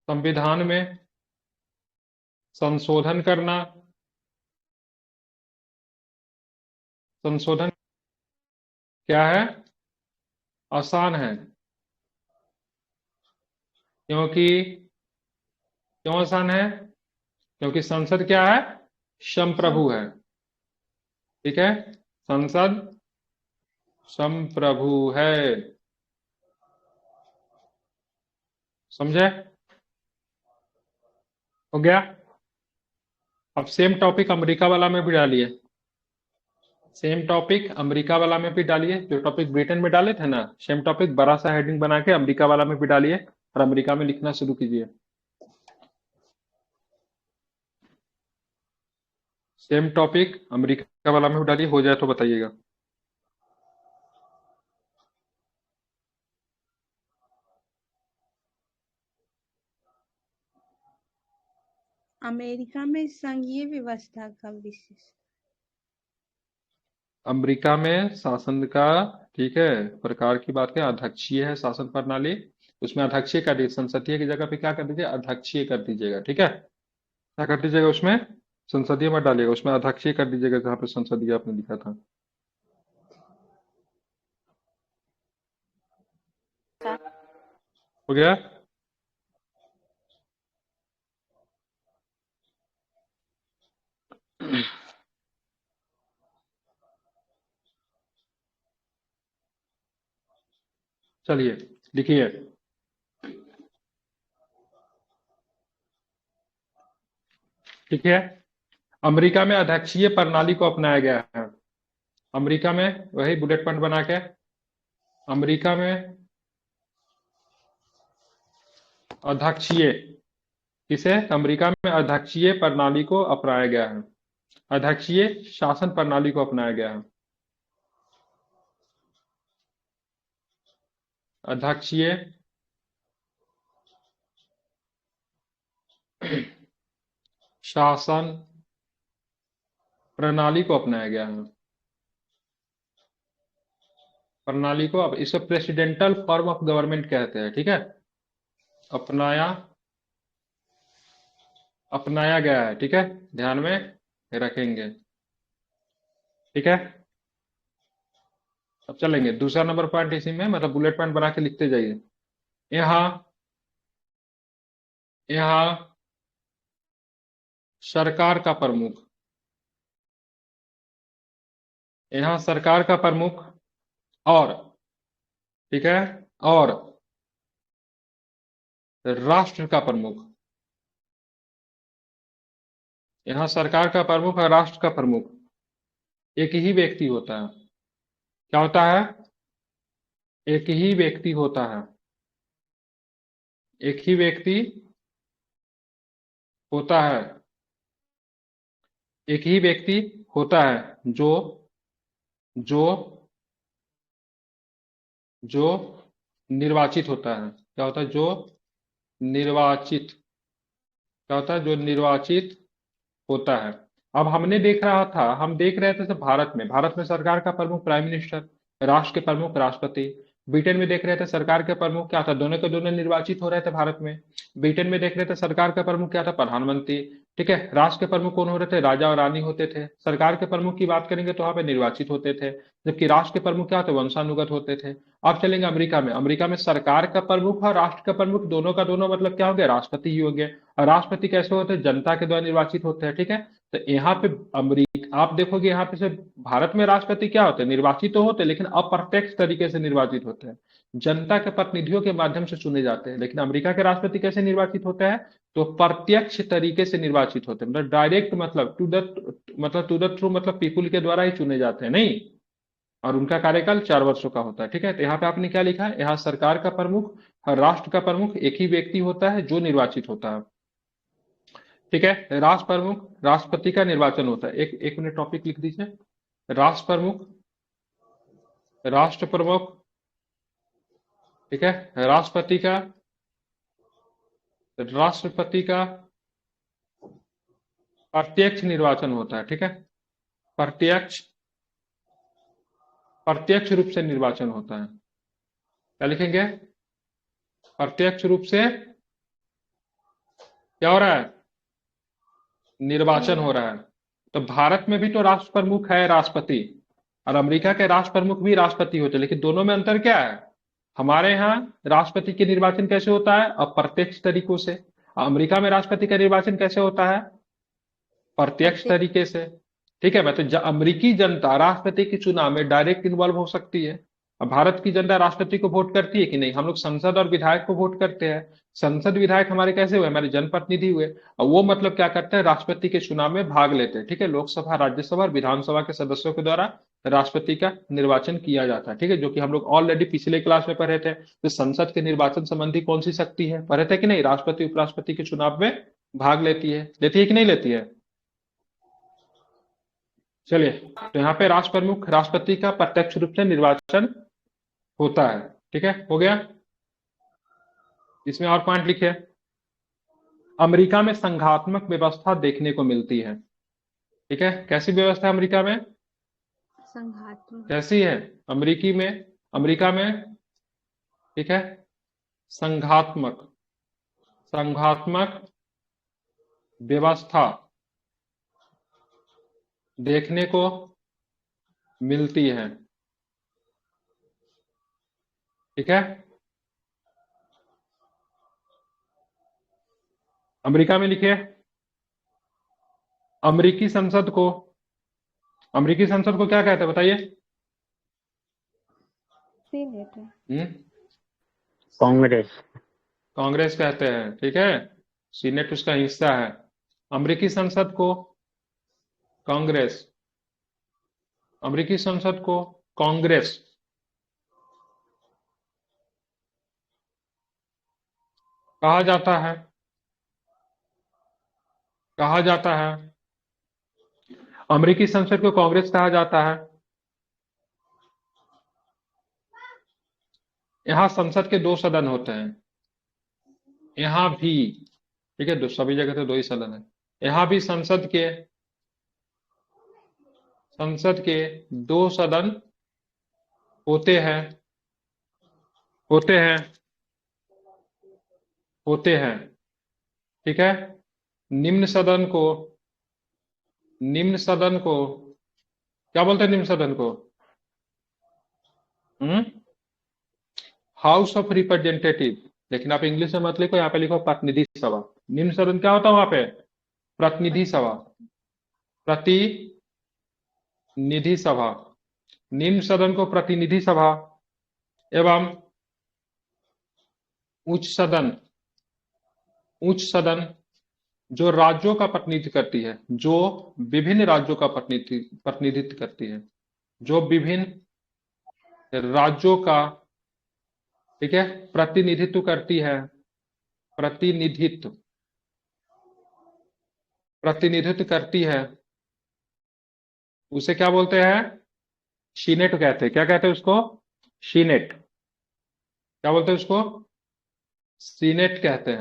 संविधान में संशोधन करना, संशोधन क्या है, आसान है। क्योंकि, क्यों आसान है? क्योंकि संसद क्या है, संप्रभु है। ठीक है, संसद संप्रभु है। समझे? हो गया। अब सेम टॉपिक अमेरिका वाला में भी डालिए, सेम टॉपिक अमेरिका वाला में भी डालिए। जो टॉपिक ब्रिटेन में डाले थे ना, सेम टॉपिक बड़ा सा हेडिंग बना के अमेरिका वाला में भी डालिए और अमेरिका में लिखना शुरू कीजिए। सेम टॉपिक अमेरिका वाला में भी डालिए, हो जाए तो बताइएगा। अमेरिका में संघीय व्यवस्था का विशेष। अमेरिका में शासन का, ठीक है, प्रकार की बात है, अध्यक्षीय है शासन प्रणाली, उसमें अध्यक्षीय कर दीजिए, संसदीय की जगह पे क्या कर दीजिए, अध्यक्षीय कर दीजिएगा। ठीक है, क्या कर दीजिएगा उसमें, संसदीय मत डालिएगा, उसमें अध्यक्षीय कर दीजिएगा जहां पे संसदीय आपने लिखा था। हो गया। चलिए लिखिए, ठीक है, अमेरिका में अध्यक्षीय प्रणाली को अपनाया गया है। अमेरिका में वही बुलेट पॉइंट बना के, अमेरिका में अध्यक्षीय, किसे, अमेरिका में अध्यक्षीय प्रणाली को अपनाया गया है, अध्यक्षीय शासन प्रणाली को अपनाया गया है। अध्यक्षीय शासन प्रणाली को अपनाया गया है, प्रणाली को, अब इसे प्रेसिडेंटल फॉर्म ऑफ गवर्नमेंट कहते हैं। ठीक है, अपनाया, अपनाया गया है। ठीक है, ध्यान में रखेंगे। ठीक है, अब चलेंगे दूसरा नंबर पॉइंट इसी में, मतलब बुलेट पॉइंट बना के लिखते जाइए। यहां, यहां सरकार का प्रमुख, यहां सरकार का प्रमुख और, ठीक है, और राष्ट्र का प्रमुख, यहां सरकार का प्रमुख और राष्ट्र का प्रमुख एक ही व्यक्ति होता है। क्या होता है, एक ही व्यक्ति होता है, एक ही व्यक्ति होता है, एक ही व्यक्ति होता है जो जो जो निर्वाचित होता है। क्या होता है, जो निर्वाचित, क्या होता है, जो निर्वाचित होता है। अब हमने देख रहा था, हम देख रहे थे सब भारत में सरकार का प्रमुख प्राइम मिनिस्टर, राष्ट्र के प्रमुख राष्ट्रपति। ब्रिटेन में देख रहे थे सरकार के प्रमुख क्या था, दोनों के दोनों निर्वाचित हो रहे थे भारत में। ब्रिटेन में देख रहे थे सरकार का प्रमुख क्या था, प्रधानमंत्री। ठीक है, राष्ट्र के प्रमुख कौन हो रहे थे, राजा और रानी होते थे। सरकार के प्रमुख की बात करेंगे तो वहां पे निर्वाचित होते थे, जबकि राष्ट्र के प्रमुख क्या होते, वंशानुगत होते थे। अब चलेंगे अमेरिका में, अमेरिका में सरकार का प्रमुख और राष्ट्र का प्रमुख दोनों का दोनों मतलब क्या हो गया, राष्ट्रपति ही हो गया। और राष्ट्रपति कैसे होते हैं, जनता के द्वारा निर्वाचित होते हैं। ठीक है, तो यहाँ पे अमेरिका, आप देखोगे यहाँ पे सिर्फ भारत में राष्ट्रपति क्या होते हैं, निर्वाचित तो होते हैं लेकिन अप्रत्यक्ष तरीके से निर्वाचित होते हैं, जनता के प्रतिनिधियों के माध्यम से चुने जाते हैं। लेकिन अमेरिका के राष्ट्रपति कैसे निर्वाचित होते हैं, तो प्रत्यक्ष तरीके से निर्वाचित होते हैं, मतलब डायरेक्ट, मतलब टू द थ्रू, मतलब पीपुल के द्वारा ही चुने जाते हैं, नहीं। और उनका कार्यकाल 4 वर्षों का होता है, ठीक है। तो यहाँ पे आपने क्या लिखा है, यहाँ सरकार का प्रमुख, राष्ट्र का प्रमुख एक ही व्यक्ति होता है जो निर्वाचित होता है, ठीक है। राष्ट्र प्रमुख, राष्ट्रपति का निर्वाचन होता है। एक मिनट टॉपिक लिख दीजिए, राष्ट्र प्रमुख, राष्ट्र प्रमुख, ठीक है। राष्ट्रपति का प्रत्यक्ष निर्वाचन होता है, ठीक है। प्रत्यक्ष रूप से निर्वाचन होता है। क्या लिखेंगे, प्रत्यक्ष रूप से क्या हो रहा है, निर्वाचन हो रहा है। तो भारत में भी तो राष्ट्र प्रमुख है राष्ट्रपति, और अमेरिका के राष्ट्र प्रमुख भी राष्ट्रपति होते हैं, लेकिन दोनों में अंतर क्या है, हमारे यहाँ राष्ट्रपति के निर्वाचन कैसे होता है, अप्रत्यक्ष तरीकों से। अमेरिका में राष्ट्रपति का निर्वाचन कैसे होता है, प्रत्यक्ष तरीके से, ठीक है। मतलब अमेरिकी जनता राष्ट्रपति के चुनाव में डायरेक्ट इन्वॉल्व हो सकती है। अब भारत की जनता राष्ट्रपति को वोट करती है कि नहीं, हम लोग संसद और विधायक को वोट करते हैं। संसद विधायक हमारे कैसे हुए, हमारे जनप्रतिनिधि हुए, और वो मतलब क्या करते हैं, राष्ट्रपति के चुनाव में भाग लेते हैं, ठीक है। लोकसभा, राज्यसभा और विधानसभा के सदस्यों के द्वारा राष्ट्रपति का निर्वाचन किया जाता है, ठीक है, जो कि हम लोग ऑलरेडी पिछले क्लास में पढ़े थे। तो संसद के निर्वाचन संबंधी कौन सी शक्ति है, पढ़े थे कि नहीं, राष्ट्रपति उपराष्ट्रपति के चुनाव में भाग लेती है कि नहीं लेती है। चलिए, तो यहाँ पे राष्ट्र प्रमुख, राष्ट्रपति का प्रत्यक्ष रूप से निर्वाचन होता है, ठीक है, हो गया। इसमें और पॉइंट लिखे, अमेरिका में संघात्मक व्यवस्था देखने को मिलती है, ठीक है। कैसी व्यवस्था है अमेरिका में, संघात्मक, कैसी है अमेरिका में, ठीक है, संघात्मक व्यवस्था देखने को मिलती है, ठीक है। अमेरिका में लिखिए, अमेरिकी संसद को क्या कहते हैं बताइए। सीनेट है। कांग्रेस कहते हैं, ठीक है। सीनेट उसका हिस्सा है। अमेरिकी संसद को कांग्रेस, कहा जाता है, अमेरिकी संसद को कांग्रेस कहा जाता है। यहां संसद के 2 सदन होते हैं, यहां भी, ठीक है, सभी जगह तो 2 ही सदन है। यहां भी संसद के 2 सदन होते हैं, ठीक है। निम्न सदन को क्या बोलते हैं, निम्न सदन को हाउस ऑफ रिप्रेजेंटेटिव, लेकिन आप इंग्लिश में मत लिखो, यहाँ पे लिखो प्रतिनिधि सभा। निम्न सदन क्या होता है वहां पे, प्रतिनिधि सभा। निम्न सदन को प्रतिनिधि सभा एवं उच्च सदन जो राज्यों का प्रतिनिधित्व करती है, जो विभिन्न राज्यों का प्रतिनिधित्व करती है, जो विभिन्न राज्यों का, ठीक है, प्रतिनिधित्व करती है, प्रतिनिधित्व करती है, उसे क्या बोलते हैं, सीनेट कहते हैं। क्या कहते हैं उसको, सीनेट। क्या बोलते हैं उसको, सीनेट कहते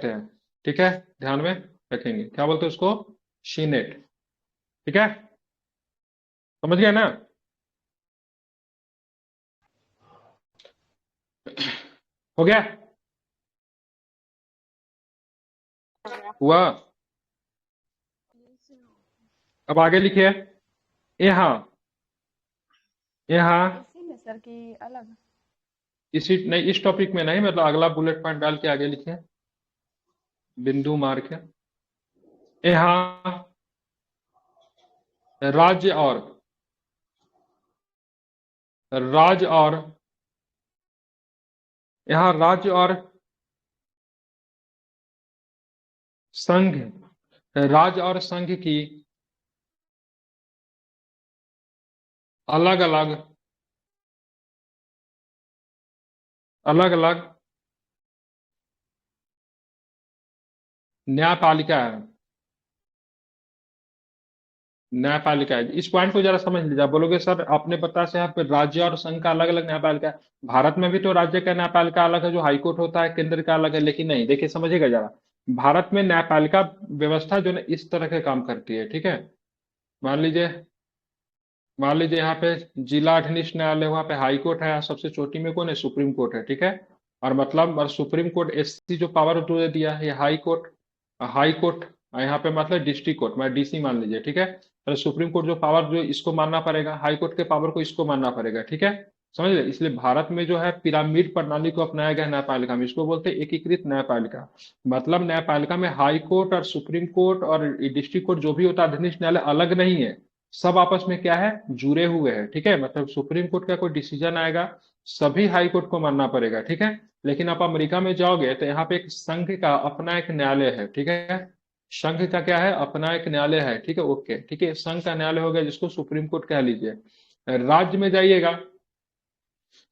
हैं, ठीक है, ध्यान में रखेंगे। क्या बोलते हैं उसको, सीनेट, ठीक है, समझ गया ना। हो गया, हुआ। अब आगे लिखिए, यहाँ इसी में सर की अलग। इस टॉपिक में नहीं, मतलब अगला बुलेट पॉइंट डाल के आगे लिखिए। बिंदु मार के। यहाँ राज्य और राज्य और यहाँ राज्य और संघ, राज्य और संघ की अलग अलग अलग अलग न्यायपालिका है। न्यायपालिका है, इस पॉइंट को जरा समझ लीजिए। आप बोलोगे सर आपने बताया से यहाँ पे राज्य और संघ का अलग अलग न्यायपालिका है। भारत में भी तो राज्य का न्यायपालिका अलग है, जो हाईकोर्ट होता है, केंद्र का अलग है। लेकिन नहीं, देखिए समझिएगा जरा, भारत में न्यायपालिका व्यवस्था जो है ना इस तरह के काम करती है, ठीक है। मान लीजिए मान लीजिए यहाँ पे जिला अधीनस्थ न्यायालय, वहाँ पे हाई कोर्ट है, सबसे चोटी में कौन है, सुप्रीम कोर्ट है, ठीक है। और मतलब और सुप्रीम कोर्ट एससी जो पावर जो दे दिया है, ये हाई कोर्ट यहाँ पे मतलब डिस्ट्रिक्ट कोर्ट, मैं डीसी मान लीजिए, ठीक है। तो सुप्रीम कोर्ट जो पावर जो इसको मानना पड़ेगा, हाई कोर्ट के पावर को इसको मानना पड़ेगा, ठीक है। समझ ले, इसलिए भारत में जो है पिरामिड प्रणाली को अपनाया गया है न्यायपालिका में, इसको बोलते हैं एकीकृत न्यायपालिका। मतलब न्यायपालिका में हाई कोर्ट और सुप्रीम कोर्ट और डिस्ट्रिक्ट कोर्ट जो भी होता है अधीनस्थ न्यायालय अलग नहीं है, सब आपस में क्या है, जुड़े हुए हैं, ठीक है। मतलब सुप्रीम कोर्ट का कोई डिसीजन आएगा, सभी हाई कोर्ट को मानना पड़ेगा, ठीक है। लेकिन आप अमेरिका में जाओगे तो यहाँ पे एक संघ का अपना एक न्यायालय है, ठीक है। संघ का क्या है, अपना एक न्यायालय है, ठीक है, ओके, ठीक है। संघ का न्यायालय हो गया जिसको सुप्रीम कोर्ट कह लीजिए। राज्य में जाइएगा,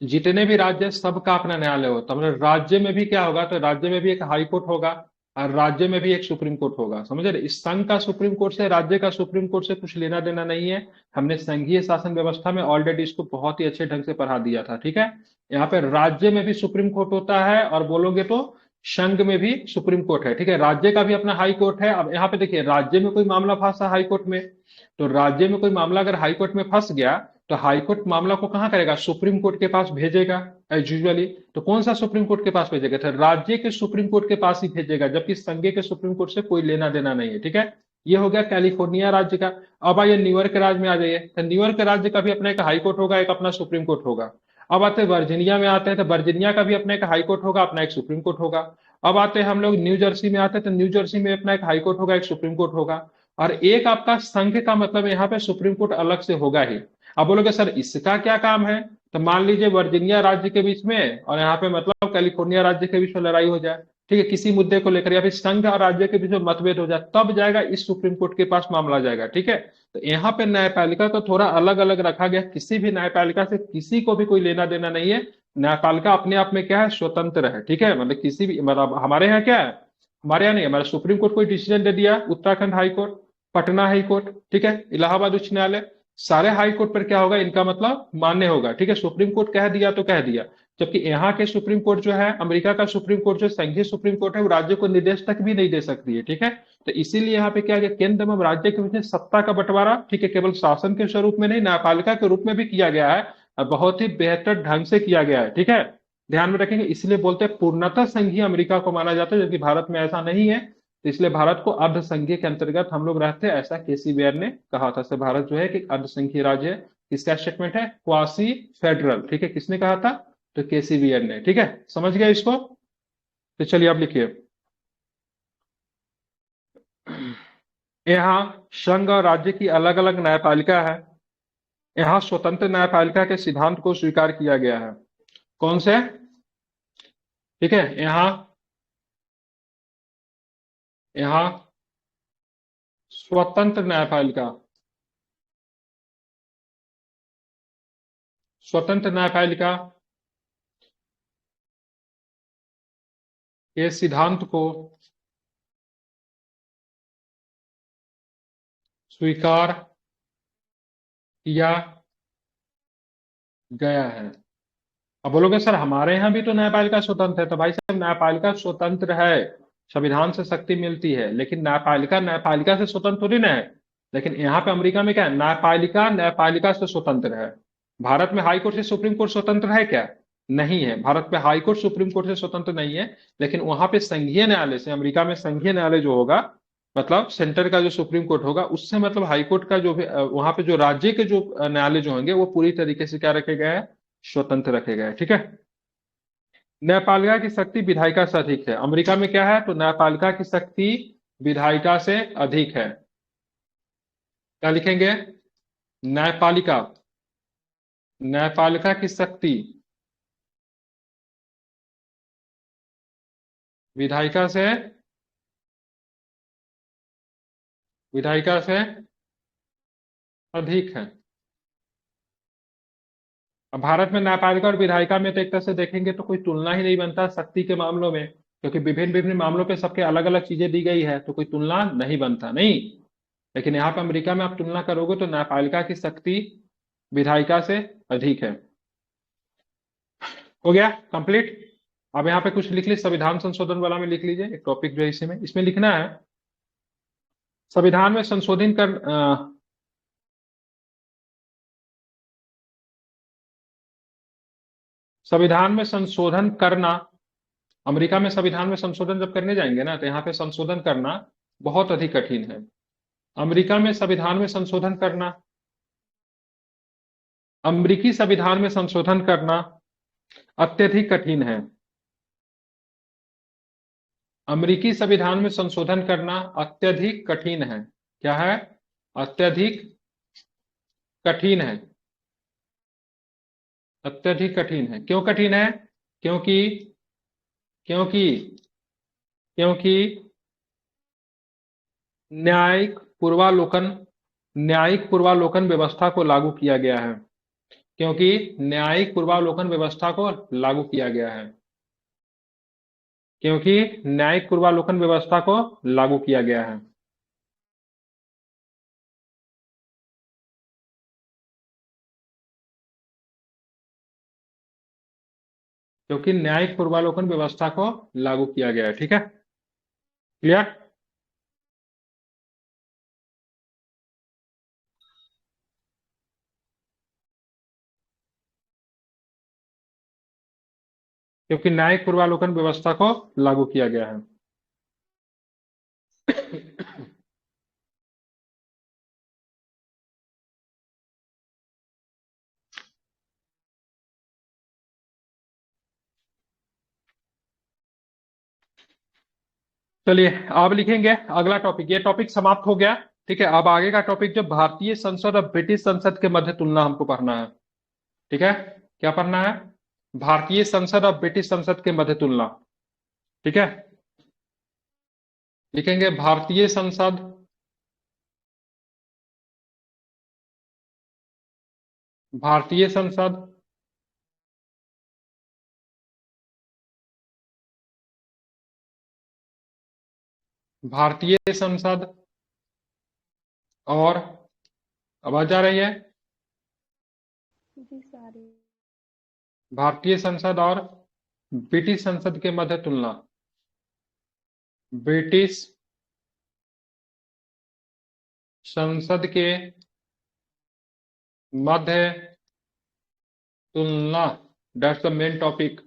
जितने भी राज्य हैं, सबका अपना न्यायालय होता है। मतलब राज्य में भी क्या होगा, तो राज्य में भी एक हाई कोर्ट होगा और राज्य में भी एक सुप्रीम कोर्ट होगा, समझ रहे। इस संघ का सुप्रीम कोर्ट से, राज्य का सुप्रीम कोर्ट से कुछ लेना देना नहीं है। हमने संघीय शासन व्यवस्था में ऑलरेडी इसको बहुत ही अच्छे ढंग से पढ़ा दिया था, ठीक है। यहाँ पे राज्य में भी सुप्रीम कोर्ट होता है और बोलोगे तो संघ में भी सुप्रीम कोर्ट है, ठीक है। राज्य का भी अपना हाई कोर्ट है। अब यहाँ पे देखिए, राज्य में कोई मामला फंसा हाई कोर्ट में, तो राज्य में कोई मामला अगर हाई कोर्ट में फंस गया तो हाई कोर्ट मामला को कहां करेगा, सुप्रीम कोर्ट के पास भेजेगा एज यूजुअली। तो कौन सा सुप्रीम कोर्ट के पास भेजेगा, तो राज्य के सुप्रीम कोर्ट के पास ही भेजेगा, जबकि संघ के सुप्रीम कोर्ट से कोई लेना देना नहीं है, ठीक है। ये हो गया कैलिफोर्निया राज्य का। अब आइए न्यूयॉर्क राज्य में आ जाइए, तो न्यूयॉर्क राज्य का भी अपना एक हाई कोर्ट होगा, एक अपना सुप्रीम कोर्ट होगा। अब आते हैं वर्जीनिया में, आते हैं तो वर्जीनिया का भी अपना एक हाई कोर्ट होगा, अपना एक सुप्रीम कोर्ट होगा। अब आते हैं हम लोग न्यू जर्सी में, आते हैं तो न्यू जर्सी में अपना एक हाई कोर्ट होगा, एक सुप्रीम कोर्ट होगा। और एक आपका संघ का मतलब यहाँ पे सुप्रीम कोर्ट अलग से होगा ही। अब बोलोगे सर इसका क्या काम है, तो मान लीजिए वर्जीनिया राज्य के बीच में और यहाँ पे मतलब कैलिफोर्निया राज्य के बीच में लड़ाई हो जाए, ठीक है, किसी मुद्दे को लेकर, या फिर संघ और राज्य के बीच में मतभेद हो जाए, तब जाएगा इस सुप्रीम कोर्ट के पास मामला जाएगा, ठीक है। तो यहाँ पे न्यायपालिका को थोड़ा अलग अलग रखा गया, किसी भी न्यायपालिका से किसी को भी कोई लेना देना नहीं है। न्यायपालिका अपने आप में क्या है, स्वतंत्र है, ठीक है। मतलब किसी भी, मतलब हमारे यहाँ क्या है, हमारे यहाँ नहीं, हमारा सुप्रीम कोर्ट कोई डिसीजन दे दिया, Uttarakhand high court, Patna high court, ठीक है, इलाहाबाद उच्च न्यायालय, सारे हाई कोर्ट पर क्या होगा, इनका मतलब मान्य होगा, ठीक है। सुप्रीम कोर्ट कह दिया तो कह दिया। जबकि यहाँ के सुप्रीम कोर्ट जो है, अमेरिका का सुप्रीम कोर्ट जो संघीय सुप्रीम कोर्ट है, वो राज्य को निर्देश तक भी नहीं दे सकती है, ठीक है। तो इसीलिए यहाँ पे क्या है, केंद्र एवं राज्य के बीच में सत्ता का बंटवारा, ठीक है, केवल शासन के स्वरूप में नहीं, न्यायपालिका के रूप में भी किया गया है, और बहुत ही बेहतर ढंग से किया गया है, ठीक है। ध्यान में रखेंगे, इसलिए बोलते हैं पूर्णतः संघीय अमेरिका को माना जाता है, जबकि भारत में ऐसा नहीं है। तो इसलिए भारत को अर्ध संघीय के अंतर्गत हम लोग रहते हैं, ऐसा केसी बेयर ने कहा था। से भारत जो है कि अर्ध संघीय राज्य है। किसका स्टेटमेंट है, क्वासी फेडरल, ठीक है, किसने कहा था, तो केसी बेयर ने, ठीक है। समझ गया इसको, तो चलिए आप लिखिए। यहाँ संघ और राज्य की अलग अलग न्यायपालिका है। यहाँ स्वतंत्र न्यायपालिका के सिद्धांत को स्वीकार किया गया है। कौन से, ठीक है, यहाँ स्वतंत्र न्यायपालिका, स्वतंत्र न्यायपालिका के सिद्धांत को स्वीकार किया गया है। अब बोलोगे सर हमारे यहाँ भी तो न्यायपालिका स्वतंत्र है, तो भाई साहब न्यायपालिका स्वतंत्र है, संविधान से शक्ति मिलती है, लेकिन न्यायपालिका न्यायपालिका से स्वतंत्र थोड़ी ना है। लेकिन यहाँ पे अमेरिका में क्या है, न्यायपालिका न्यायपालिका से स्वतंत्र है। भारत में हाई कोर्ट से सुप्रीम कोर्ट स्वतंत्र है क्या, नहीं है। भारत में हाई कोर्ट सुप्रीम कोर्ट से स्वतंत्र नहीं है, लेकिन वहां पे संघीय न्यायालय से, अमेरिका में संघीय न्यायालय जो होगा, मतलब सेंटर का जो सुप्रीम कोर्ट होगा, उससे मतलब हाई कोर्ट का जो भी वहां पे जो राज्य के जो न्यायालय जो होंगे, वो पूरी तरीके से क्या रखे गए हैं, स्वतंत्र रखे गए, ठीक है। न्यायपालिका की शक्ति विधायिका से अधिक है। अमेरिका में क्या है? तो न्यायपालिका की शक्ति विधायिका से अधिक है। क्या लिखेंगे? न्यायपालिका, न्यायपालिका की शक्ति विधायिका से, विधायिका से अधिक है। अब भारत में न्यायपालिका और विधायिका में तो एक तरह से देखेंगे तो कोई तुलना ही नहीं बनता शक्ति के मामलों में, क्योंकि विभिन्न विभिन्न मामलों पे सबके अलग अलग चीजें दी गई है, तो कोई तुलना नहीं बनता नहीं। लेकिन यहाँ पे अमेरिका में आप तुलना करोगे तो न्यायपालिका की शक्ति विधायिका से अधिक है। हो गया कंप्लीट। अब यहाँ पे कुछ लिख ली, संविधान संशोधन वाला में लिख लीजिए, एक टॉपिक जो है इसी में, इसमें लिखना है संविधान में संशोधन कर संविधान में संशोधन करना। अमेरिका में संविधान में संशोधन जब करने जाएंगे ना, तो यहाँ पे संशोधन करना बहुत अधिक कठिन है। अमेरिका में संविधान में संशोधन करना, अमेरिकी संविधान में संशोधन करना अत्यधिक कठिन है। अमेरिकी संविधान में संशोधन करना अत्यधिक कठिन है। क्या है? अत्यधिक कठिन है। अत्यधिक कठिन है। क्यों कठिन है? क्योंकि क्योंकि क्योंकि न्यायिक पूर्वालोकन व्यवस्था को लागू किया गया है। क्योंकि न्यायिक पूर्वालोकन व्यवस्था को लागू किया गया है। क्योंकि न्यायिक पूर्वालोकन व्यवस्था को लागू किया गया है। क्योंकि न्यायिक पूर्वालोकन व्यवस्था को लागू किया गया है। ठीक है, क्लियर? क्योंकि न्यायिक पूर्वालोकन व्यवस्था को लागू किया गया है। चलिए अब लिखेंगे अगला टॉपिक। ये टॉपिक समाप्त हो गया। ठीक है, अब आगे का टॉपिक जो भारतीय संसद और ब्रिटिश संसद के मध्य तुलना हमको पढ़ना है। ठीक है, क्या पढ़ना है? भारतीय संसद और ब्रिटिश संसद के मध्य तुलना। ठीक है, लिखेंगे भारतीय संसद, भारतीय संसद भारतीय संसद और, आवाज आ रही है? जी सारी भारतीय संसद और ब्रिटिश संसद के मध्य तुलना। ब्रिटिश संसद के मध्य तुलना, दैट्स द मेन टॉपिक।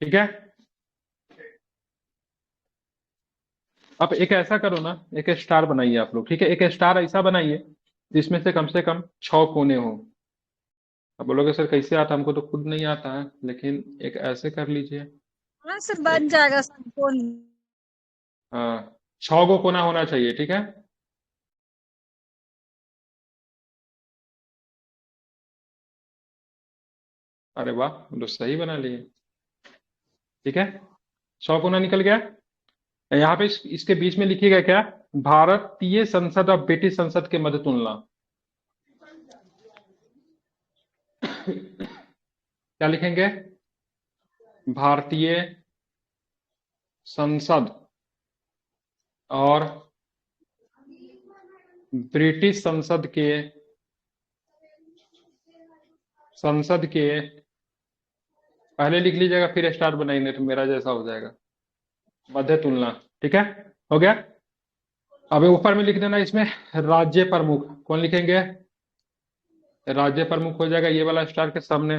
ठीक है, अब एक ऐसा करो ना, एक स्टार बनाइए आप लोग। ठीक है, एक स्टार ऐसा बनाइए जिसमें से कम 6 कोने हो। अब बोलोगे सर कैसे आता? हमको तो खुद नहीं आता है, लेकिन एक ऐसे कर लीजिए। हाँ सर बन जाएगा संपूर्ण। हाँ, 6 गो कोना होना चाहिए। ठीक है, अरे वाह, तो सही बना लिए। ठीक है, 6 कोना निकल गया। यहाँ पे इसके बीच में लिखिएगा क्या? भारतीय संसद और ब्रिटिश संसद के मध्य तुलना। क्या लिखेंगे? भारतीय संसद और ब्रिटिश संसद के पहले लिख लीजिएगा, फिर स्टार बनाएंगे तो मेरा जैसा हो जाएगा, मध्य तुलना। ठीक है, हो गया। अब ऊपर में लिख देना इसमें राज्य प्रमुख। कौन लिखेंगे? राज्य प्रमुख हो जाएगा ये वाला स्टार के सामने।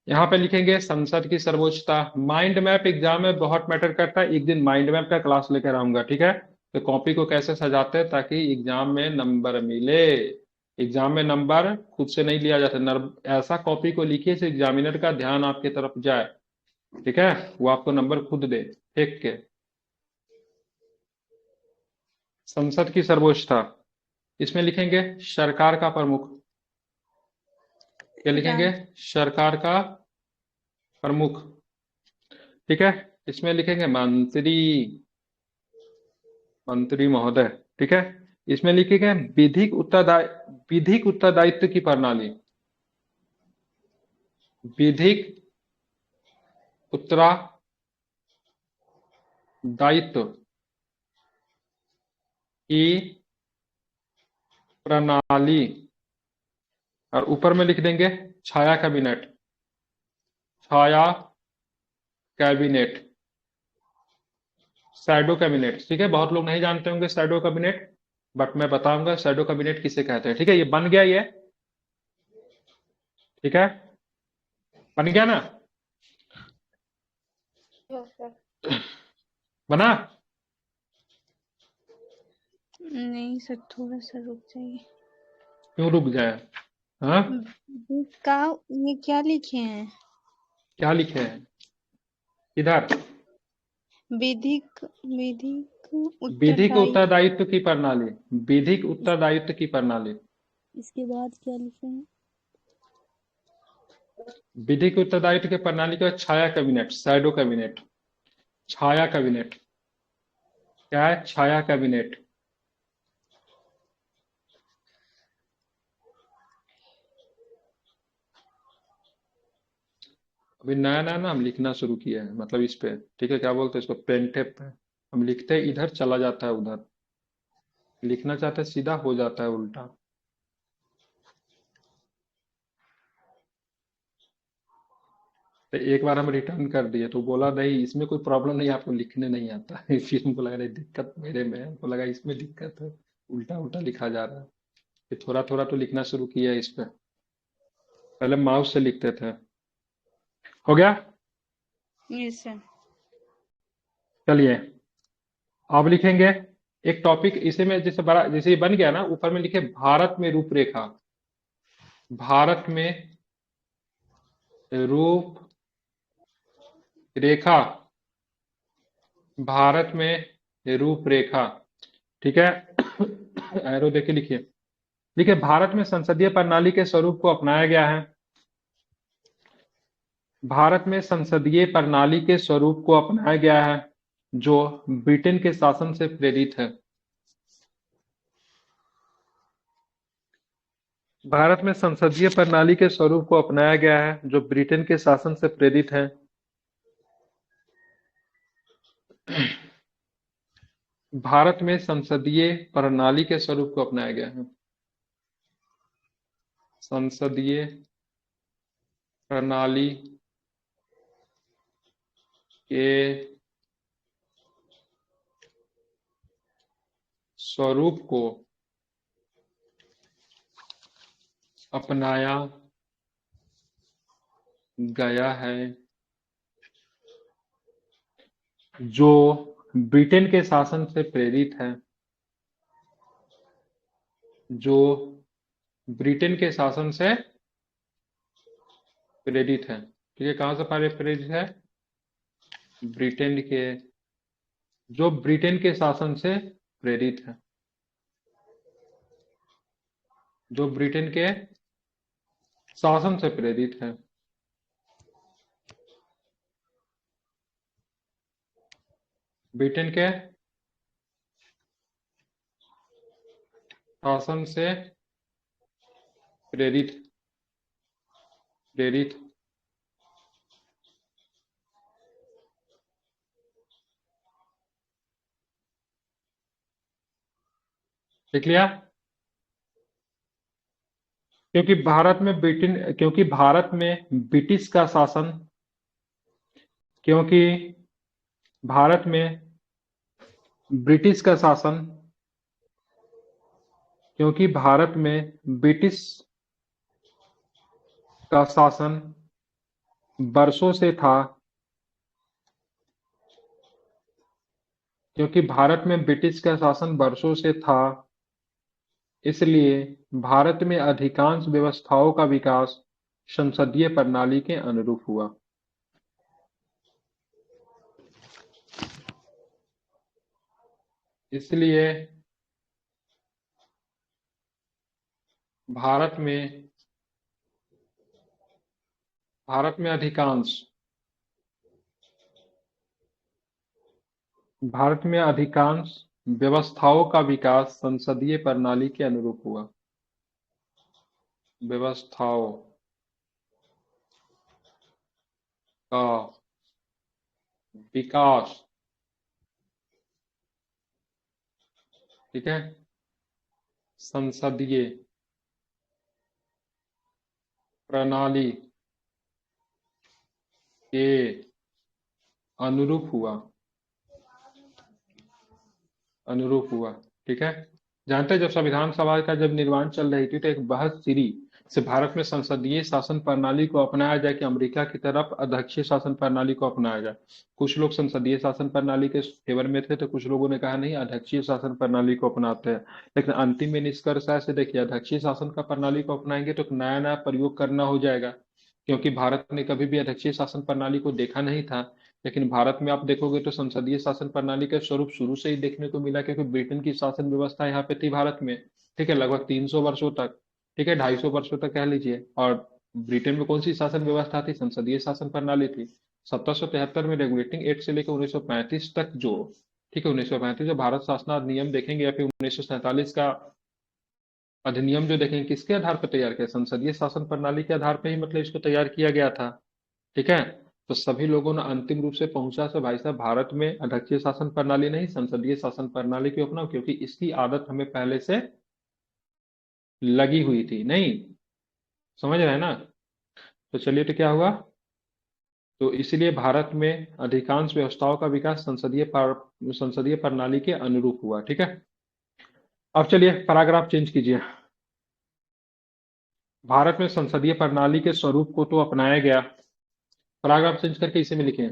यहाँ पे लिखेंगे संसद की सर्वोच्चता। माइंड मैप एग्जाम में बहुत मैटर करता है, एक दिन माइंड मैप का क्लास लेकर आऊंगा। ठीक है, तो कॉपी को कैसे सजाते हैं ताकि एग्जाम में नंबर मिले। एग्जाम में नंबर खुद से नहीं लिया जाता, ऐसा कॉपी को लिखिए से एग्जामिनर का ध्यान आपके तरफ जाए, ठीक है, वो आपको नंबर खुद दे फेंक के। संसद की सर्वोच्चता, इसमें लिखेंगे सरकार का प्रमुख। क्या लिखेंगे? सरकार का प्रमुख, ठीक है। इसमें लिखेंगे मंत्री, मंत्री महोदय, ठीक है। इसमें लिखेंगे विधिक उत्तरदायित्व की प्रणाली, विधिक उत्तरदायित्व की प्रणाली, और ऊपर में लिख देंगे छाया कैबिनेट, छाया कैबिनेट, शैडो कैबिनेट, ठीक है। बहुत लोग नहीं जानते होंगे शैडो कैबिनेट, बट मैं बताऊंगा शैडो कैबिनेट किसे कहते हैं, ठीक है। ये बन गया, ये ठीक है, बन गया ना, बना? नहीं सर, थोड़ा सा रुक जाइए। क्यों रुक जाए? हाँ, का ये क्या लिखे हैं? क्या लिखे हैं इधर? विधिक विधिक उत्तरदायित्व। उत्तरदायित्व की प्रणाली, विधिक उत्तरदायित्व की प्रणाली, इसके बाद क्या लिखे हैं? विधिक उत्तरदायित्व की प्रणाली के बाद छाया कैबिनेट, शैडो कैबिनेट, छाया कैबिनेट, क्या है? छाया कैबिनेट। अभी नया नया ना हम लिखना शुरू किया है, मतलब इस पे, ठीक है, क्या बोलते हैं इसको, पेन टेप पे हम लिखते हैं, इधर चला जाता है उधर, लिखना चाहते हैं सीधा हो जाता है उल्टा। तो एक बार हम रिटर्न कर दिए तो बोला नहीं इसमें कोई प्रॉब्लम नहीं, आपको लिखने नहीं आता फिर हमको लगा नहीं दिक्कत मेरे में है, हमको लगा इसमें दिक्कत है, उल्टा उल्टा लिखा जा रहा है। फिर थोड़ा थोड़ा तो लिखना शुरू किया है इस पे, पहले माउस से लिखते थे। हो गया? Yes sir. चलिए अब लिखेंगे एक टॉपिक, इसे में जैसे बड़ा, जैसे ये बन गया ना, ऊपर में लिखे भारत में रूपरेखा, भारत में रूपरेखा, भारत में रूपरेखा, ठीक है। एरो देके लिखिए, देखिए भारत में संसदीय प्रणाली के स्वरूप को अपनाया गया है, भारत में संसदीय प्रणाली के स्वरूप को अपनाया गया है जो ब्रिटेन के शासन से प्रेरित है। भारत में संसदीय प्रणाली के स्वरूप को अपनाया गया है जो ब्रिटेन के शासन से प्रेरित है। भारत में संसदीय प्रणाली के स्वरूप को अपनाया गया है, संसदीय प्रणाली के स्वरूप को अपनाया गया है जो ब्रिटेन के शासन से प्रेरित है, जो ब्रिटेन के शासन से प्रेरित है, ठीक है। कहां से प्रेरित है? ब्रिटेन के, जो ब्रिटेन के शासन से प्रेरित है, जो ब्रिटेन के शासन से प्रेरित है। ब्रिटेन के शासन से प्रेरित, प्रेरित, लिख लिया? क्योंकि भारत में ब्रिटेन, क्योंकि भारत में ब्रिटिश का शासन, क्योंकि भारत में ब्रिटिश का शासन, क्योंकि भारत में ब्रिटिश का शासन वर्षों से था, क्योंकि भारत में ब्रिटिश का शासन वर्षों से था, इसलिए भारत में अधिकांश व्यवस्थाओं का विकास संसदीय प्रणाली के अनुरूप हुआ। इसलिए भारत में अधिकांश व्यवस्थाओं का विकास संसदीय प्रणाली के अनुरूप हुआ। व्यवस्थाओं का विकास, ठीक है, संसदीय प्रणाली के अनुरूप हुआ। ठीक है। जानते हैं, जब संविधान सभा का जब निर्माण चल रही थी तो एक बहस छिड़ी से भारत में संसदीय शासन प्रणाली को अपनाया जाए कि अमेरिका की तरफ अध्यक्षीय शासन प्रणाली को अपनाया जाए। कुछ लोग संसदीय शासन प्रणाली के फेवर में थे तो कुछ लोगों ने कहा नहीं, अध्यक्षीय शासन प्रणाली को अपनाते हैं। लेकिन अंतिम में निष्कर्ष ऐसे देखिए, अध्यक्षीय शासन का प्रणाली को अपनाएंगे तो नया नया प्रयोग करना हो जाएगा, क्योंकि भारत ने कभी भी अध्यक्षीय शासन प्रणाली को देखा नहीं था। लेकिन भारत में आप देखोगे तो संसदीय शासन प्रणाली का स्वरूप शुरू से ही देखने को मिला, क्योंकि ब्रिटेन की शासन व्यवस्था यहाँ पे थी भारत में, ठीक है, लगभग 300 वर्षों तक, ठीक है, 250 वर्षों तक कह लीजिए। और ब्रिटेन में कौन सी शासन व्यवस्था थी? संसदीय शासन प्रणाली थी। 1773 में रेगुलेटिंग एक्ट से लेकर 1935 तक जो, ठीक है, 1935 जो भारत शासन अधिनियम देखेंगे, या फिर 1947 का अधिनियम जो देखेंगे, किसके आधार पर तैयार किया? संसदीय शासन प्रणाली के आधार पर ही मतलब इसको तैयार किया गया था। ठीक है। तो सभी लोगों ने अंतिम रूप से पहुंचा से भाई साहब भारत में अध्यक्षीय शासन प्रणाली नहीं, संसदीय शासन प्रणाली क्यों अपनाओ, क्योंकि इसकी आदत हमें पहले से लगी हुई थी। नहीं समझ रहे हैं ना? तो चलिए, तो क्या हुआ, तो इसलिए भारत में अधिकांश व्यवस्थाओं का विकास संसदीय प्रणाली के अनुरूप हुआ। ठीक है। अब चलिए पैराग्राफ चेंज कीजिए। भारत में संसदीय प्रणाली के स्वरूप को तो अपनाया गया, पैराग्राफ चेंज करके इसे में लिखें,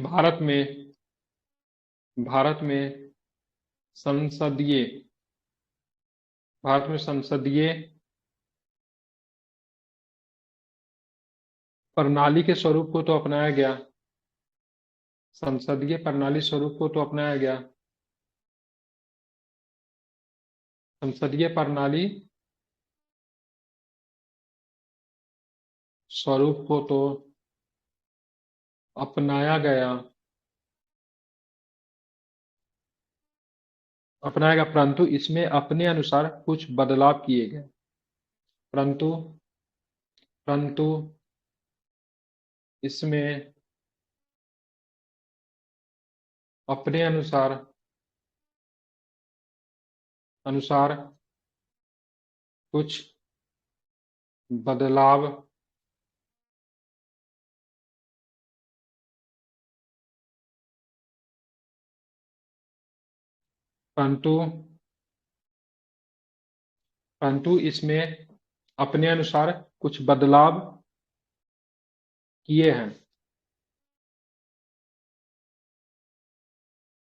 भारत में भारत में संसदीय प्रणाली के स्वरूप को तो अपनाया गया, संसदीय प्रणाली स्वरूप को तो अपनाया गया, संसदीय प्रणाली स्वरूप को तो अपनाया गया, परंतु इसमें अपने अनुसार कुछ बदलाव किए गए, परंतु इसमें अपने अनुसार कुछ बदलाव परंतु इसमें अपने अनुसार कुछ बदलाव किए हैं।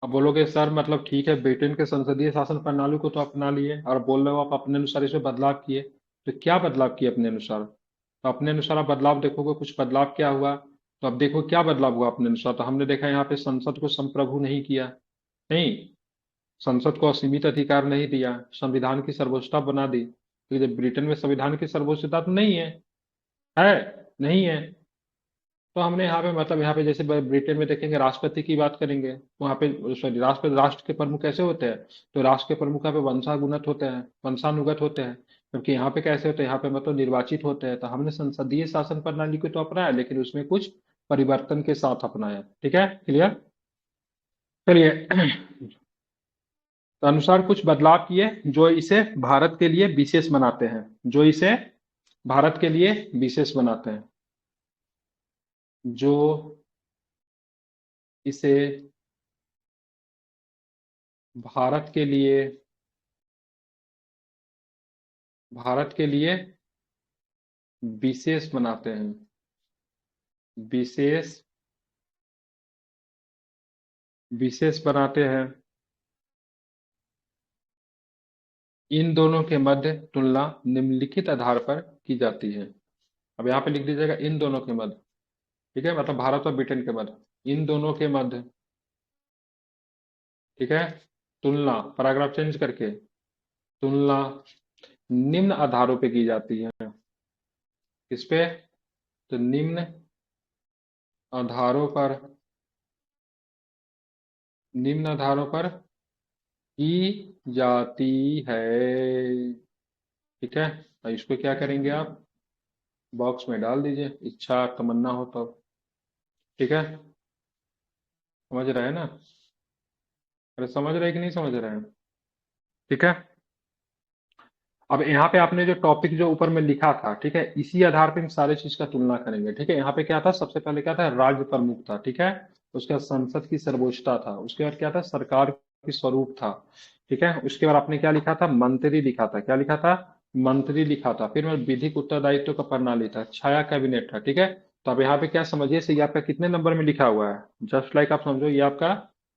अब बोलोगे सर मतलब ठीक है, ब्रिटेन के संसदीय शासन प्रणाली को तो अपना लिए और बोल रहे हो आप अपने अनुसार इसमें बदलाव किए, तो क्या बदलाव किए अपने अनुसार? तो अपने अनुसार आप बदलाव देखोगे, कुछ बदलाव क्या हुआ, तो अब देखो क्या बदलाव हुआ अपने अनुसार। तो हमने देखा यहाँ पे संसद को संप्रभु नहीं किया, नहीं, संसद को असीमित अधिकार नहीं दिया, संविधान की सर्वोच्चता बना दी। तो जब ब्रिटेन में संविधान की सर्वोच्चता तो नहीं है नहीं है, तो हमने यहाँ पे मतलब यहाँ पे जैसे ब्रिटेन में देखेंगे राष्ट्रपति की बात करेंगे, वहाँ पे सॉरी राष्ट्र के प्रमुख कैसे होते हैं, तो राष्ट्र के प्रमुख यहाँ पे वंशानुगत होते हैं, जबकि यहाँ पे कैसे होते हैं, यहाँ पे मतलब निर्वाचित होते हैं। तो हमने संसदीय शासन प्रणाली को तो अपनाया, लेकिन उसमें कुछ परिवर्तन के साथ अपनाया। ठीक है, क्लियर? चलिए, तो अनुसार कुछ बदलाव किए जो इसे भारत के लिए विशेष बनाते हैं, जो इसे भारत के लिए विशेष बनाते हैं, विशेष बनाते हैं। इन दोनों के मध्य तुलना निम्नलिखित आधार पर की जाती है। अब यहाँ पे लिख दीजिएगा इन दोनों के मध्य, ठीक है, मतलब भारत और ब्रिटेन के मध्य, इन दोनों के मध्य, ठीक है, तुलना, पैराग्राफ चेंज करके, तुलना निम्न आधारों पे की जाती है। किस पे? तो निम्न आधारों पर, निम्न आधारों पर की जाती है, ठीक है। तो इसको क्या करेंगे आप? बॉक्स में डाल दीजिए, इच्छा तमन्ना हो तो, ठीक है। समझ रहे हैं ना? अरे समझ रहे हैं कि नहीं समझ रहे हैं? ठीक है। अब यहाँ पे आपने जो टॉपिक जो ऊपर में लिखा था, ठीक है, इसी आधार पे हम सारे चीज का तुलना करेंगे, ठीक है। यहाँ पे क्या था? सबसे पहले क्या था? राज्य प्रमुख था, ठीक है। उसके बाद संसद की सर्वोच्चता था, उसके बाद क्या था? सरकार की स्वरूप था, ठीक है। उसके बाद आपने क्या लिखा था? मंत्री लिखा था। क्या लिखा था? मंत्री लिखा था। फिर में विधिक उत्तरदायित्व का प्रणाली था, छाया कैबिनेट था, ठीक है। तो अब यहाँ पे क्या समझिए, ये आपका कितने नंबर में लिखा हुआ है? जस्ट लाइक आप समझो ये आपका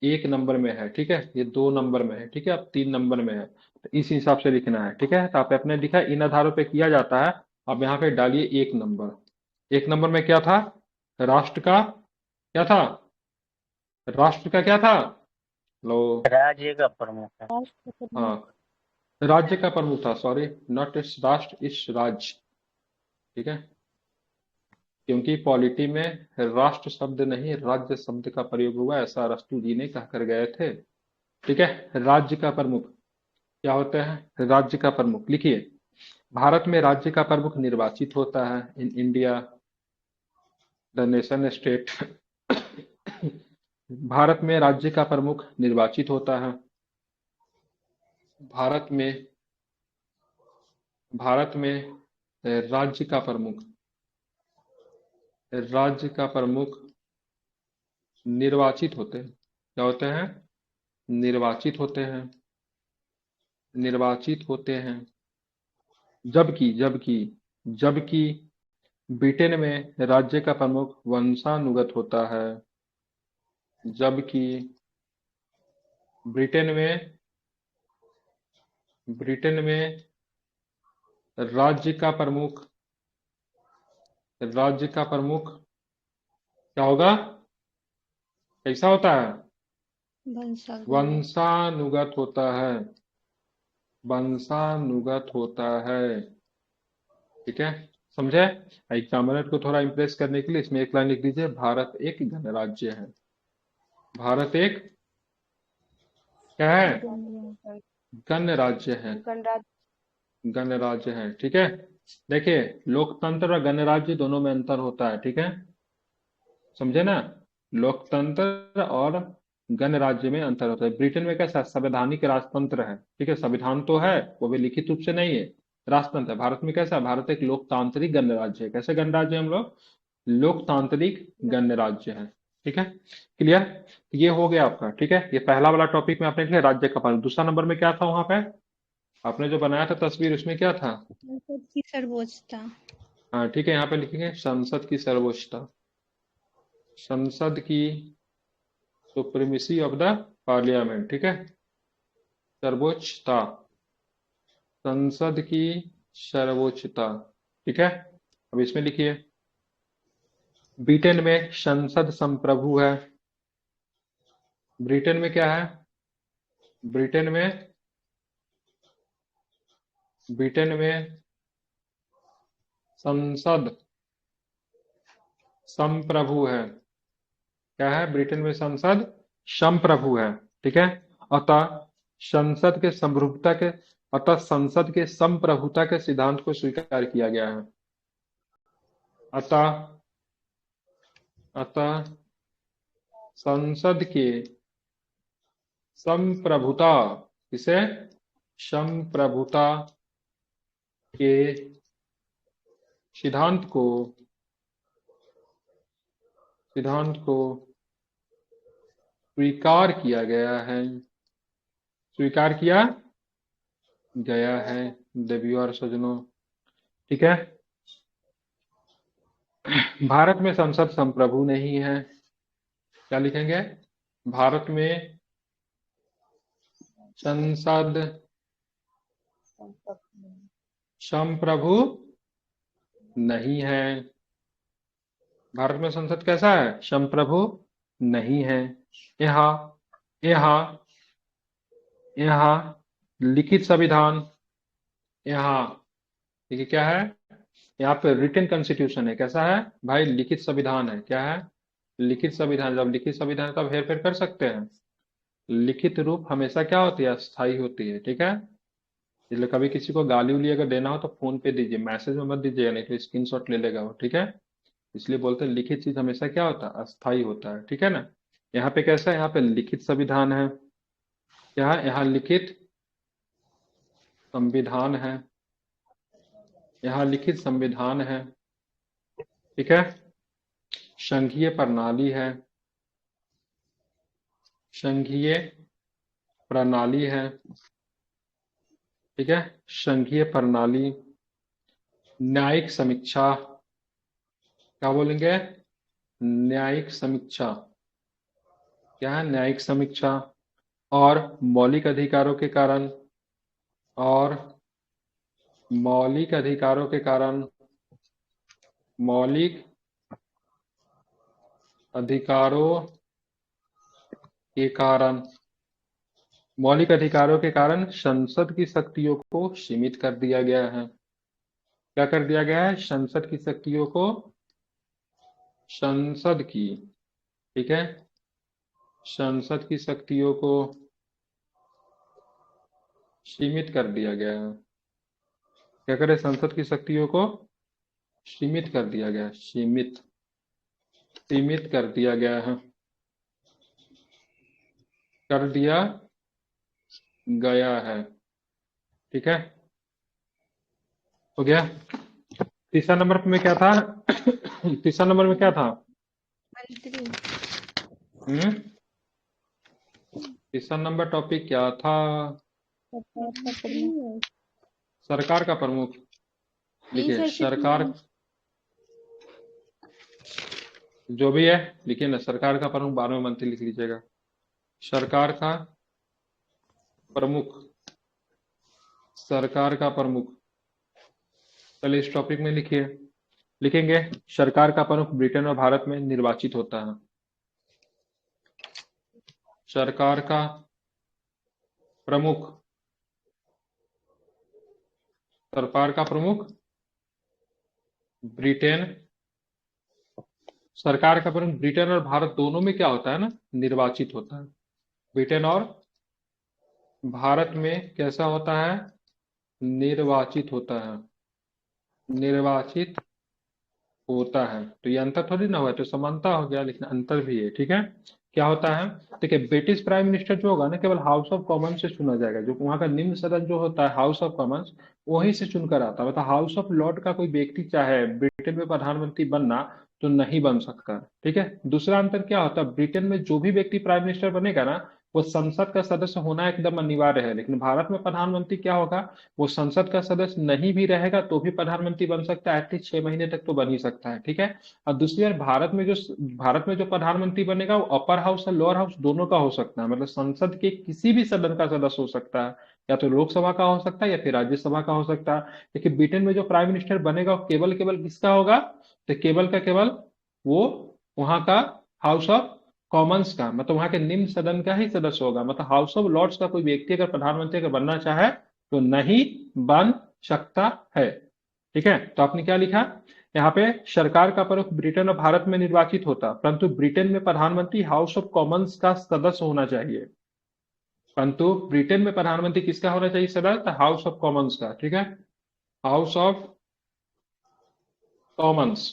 1 नंबर में है, ठीक है, ये 2 नंबर में है, ठीक है, अब 3 नंबर में है। तो इस हिसाब से लिखना है, ठीक है। तो आप अपने लिखा इन आधारों पे किया जाता है। अब यहाँ पे डालिए 1 नंबर। 1 नंबर में क्या था? राष्ट्र का क्या था? राष्ट्र का क्या था? लो, राज्य का प्रमुख है। राष्ट्र प्रमुख। हाँ, राज्य का प्रमुख था, सॉरी, नॉट इस राष्ट्र, इस राज्य, ठीक है। क्योंकि पॉलिटी में राष्ट्र शब्द नहीं राज्य शब्द का प्रयोग हुआ, ऐसा अरस्तु जी ने कहकर गए थे, ठीक है। राज्य का प्रमुख क्या होता है? राज्य का प्रमुख लिखिए, भारत में राज्य का प्रमुख निर्वाचित होता है। In India the nation state, Bharat में राज्य का प्रमुख निर्वाचित होता है। भारत में, भारत में राज्य का प्रमुख, राज्य का प्रमुख निर्वाचित होते हैं। क्या होते हैं? निर्वाचित होते हैं, निर्वाचित होते हैं। जबकि जबकि जबकि ब्रिटेन में राज्य का प्रमुख वंशानुगत होता है। जबकि ब्रिटेन में, ब्रिटेन में राज्य का प्रमुख, राज्य का प्रमुख क्या होगा? कैसा होता है? वंशागत। वंशानुगत होता है, वंशानुगत होता है, ठीक है। समझे? एग्जामिनर को थोड़ा इंप्रेस करने के लिए इसमें एक लाइन लिख दीजिए, भारत एक गणराज्य है। भारत एक क्या है? गणराज्य है, गणराज्य। गणराज्य है, ठीक है। देखिए, लोकतंत्र और गणराज्य दोनों में अंतर होता है, ठीक है, समझे ना? लोकतंत्र और गणराज्य में अंतर होता है। ब्रिटेन में कैसा संवैधानिक राजतंत्र है, ठीक है, संविधान तो है, वो भी लिखित रूप से नहीं है, राजतंत्र है। भारत में कैसा? भारत एक लोकतांत्रिक गणराज्य है। कैसे गणराज्य है हम लोग? लोकतांत्रिक गणराज्य है, ठीक है। क्लियर? ये हो गया आपका, ठीक है। ये पहला वाला टॉपिक में आपने लिखा राज्य का पालन। दूसरा नंबर में क्या था वहां पे? आपने जो बनाया था तस्वीर, उसमें क्या था? संसद की सर्वोच्चता। हाँ, ठीक है, यहाँ पे लिखेंगे संसद की सर्वोच्चता, संसद की सुप्रीमेसी ऑफ द पार्लियामेंट, ठीक है, सर्वोच्चता, संसद की सर्वोच्चता, ठीक है। अब इसमें लिखिए, ब्रिटेन में संसद संप्रभु है। ब्रिटेन में क्या है? ब्रिटेन में, ब्रिटेन में संसद संप्रभु है। क्या है? ब्रिटेन में संसद संप्रभु है, ठीक है। अतः संसद के संप्रभुता के, अतः संसद के संप्रभुता के सिद्धांत को स्वीकार किया गया है। अतः, अतः संसद के संप्रभुता, इसे संप्रभुता के सिद्धांत को, सिद्धांत को स्वीकार किया गया है, स्वीकार किया गया है देवियों और सज्जनों, ठीक है। भारत में संसद संप्रभु नहीं है। क्या लिखेंगे? भारत में संसद संप्रभु नहीं है। भारत में संसद कैसा है? संप्रभु नहीं है। यहाँ यहाँ यहाँ लिखित संविधान, यहाँ देखिए क्या है, यहाँ पे रिटन कॉन्स्टिट्यूशन है। कैसा है भाई? लिखित संविधान है। क्या है? लिखित संविधान। जब लिखित संविधान का हेर फेर कर सकते हैं। लिखित रूप हमेशा क्या होती है? अस्थायी होती है। ठीक है, इसलिए कभी किसी को गाली उली अगर देना हो तो फोन पे दीजिए, मैसेज में मत दीजिएगा, नहीं तो स्क्रीनशॉट ले लेगा वो। ठीक है, इसलिए बोलते हैं लिखित चीज हमेशा क्या होता है? अस्थायी होता है। ठीक है ना। यहाँ पे कैसा है? यहाँ पे लिखित संविधान है। क्या है? यहाँ लिखित संविधान है। यहाँ लिखित संविधान है। ठीक है, संघीय प्रणाली है। संघीय प्रणाली है। ठीक है, संघीय प्रणाली। न्यायिक समीक्षा। क्या बोलेंगे? न्यायिक समीक्षा। क्या है? न्यायिक समीक्षा। और मौलिक अधिकारों के कारण, और मौलिक अधिकारों के कारण, मौलिक अधिकारों के कारण, मौलिक अधिकारों के कारण संसद की शक्तियों को सीमित कर दिया गया है। क्या कर दिया गया है? संसद की शक्तियों को, संसद की, ठीक है, संसद की शक्तियों को सीमित कर दिया गया है। क्या करे? संसद की शक्तियों को सीमित कर दिया गया है। सीमित, सीमित कर दिया गया है, कर दिया गया है। ठीक है, हो गया। तीसरा नंबर पे में क्या था? तीसरा नंबर में क्या था? मंत्री। तीसरा नंबर टॉपिक क्या था? सरकार का प्रमुख। सरकार का प्रमुख। नहीं लिखिए सर, सरकार, जो भी है लिखिए ना। सरकार का प्रमुख 12वें मंत्री लिख लीजिएगा। सरकार का प्रमुख, सरकार का प्रमुख। चलिए इस टॉपिक में लिखिए, लिखेंगे सरकार का प्रमुख ब्रिटेन और भारत में निर्वाचित होता है। सरकार का प्रमुख, सरकार का प्रमुख ब्रिटेन, सरकार का प्रमुख ब्रिटेन और भारत दोनों में क्या होता है ना? निर्वाचित होता है। ब्रिटेन और भारत में कैसा होता है? निर्वाचित होता है। निर्वाचित होता है। तो ये अंतर थोड़ी ना हुआ, तो समानता हो गया, लेकिन अंतर भी है। ठीक है, क्या होता है? देखिए ब्रिटिश प्राइम मिनिस्टर जो होगा ना, केवल हाउस ऑफ कॉमन से चुना जाएगा। जो वहां का निम्न सदन जो होता है हाउस ऑफ कॉमन्स, वहीं से चुनकर आता है। मतलब हाउस ऑफ लॉर्ड का कोई व्यक्ति चाहे ब्रिटेन में प्रधानमंत्री बनना तो नहीं बन सकता। ठीक है, दूसरा अंतर क्या होता है? ब्रिटेन में जो भी व्यक्ति प्राइम मिनिस्टर बनेगा ना, वो संसद का सदस्य होना एकदम अनिवार्य है। लेकिन भारत में प्रधानमंत्री क्या होगा? वो संसद का सदस्य नहीं भी रहेगा तो भी प्रधानमंत्री बन सकता है। एटलीस्ट 6 महीने तक तो बन ही सकता है। ठीक है, और दूसरी बार भारत में जो प्रधानमंत्री बनेगा वो अपर हाउस और लोअर हाउस दोनों का हो सकता है। मतलब संसद के किसी भी सदन का सदस्य हो सकता है, या तो लोकसभा का हो सकता है या फिर राज्यसभा का हो सकता है। लेकिन ब्रिटेन में जो प्राइम मिनिस्टर बनेगा वो केवल केवल किसका होगा? तो केवल का केवल वो वहां का हाउस ऑफ कॉमन्स का, मतलब वहां के निम्न सदन का ही सदस्य होगा। मतलब हाउस ऑफ लॉर्ड्स का कोई व्यक्ति अगर प्रधानमंत्री अगर बनना चाहे तो नहीं बन सकता है। ठीक है, तो आपने क्या लिखा यहाँ पे? सरकार का प्रमुख ब्रिटेन और भारत में निर्वाचित होता, परंतु ब्रिटेन में प्रधानमंत्री हाउस ऑफ कॉमन्स का सदस्य होना चाहिए। परंतु ब्रिटेन में प्रधानमंत्री किसका होना चाहिए सदस्य? हाउस ऑफ कॉमन्स का। ठीक है, हाउस ऑफ कॉमन्स।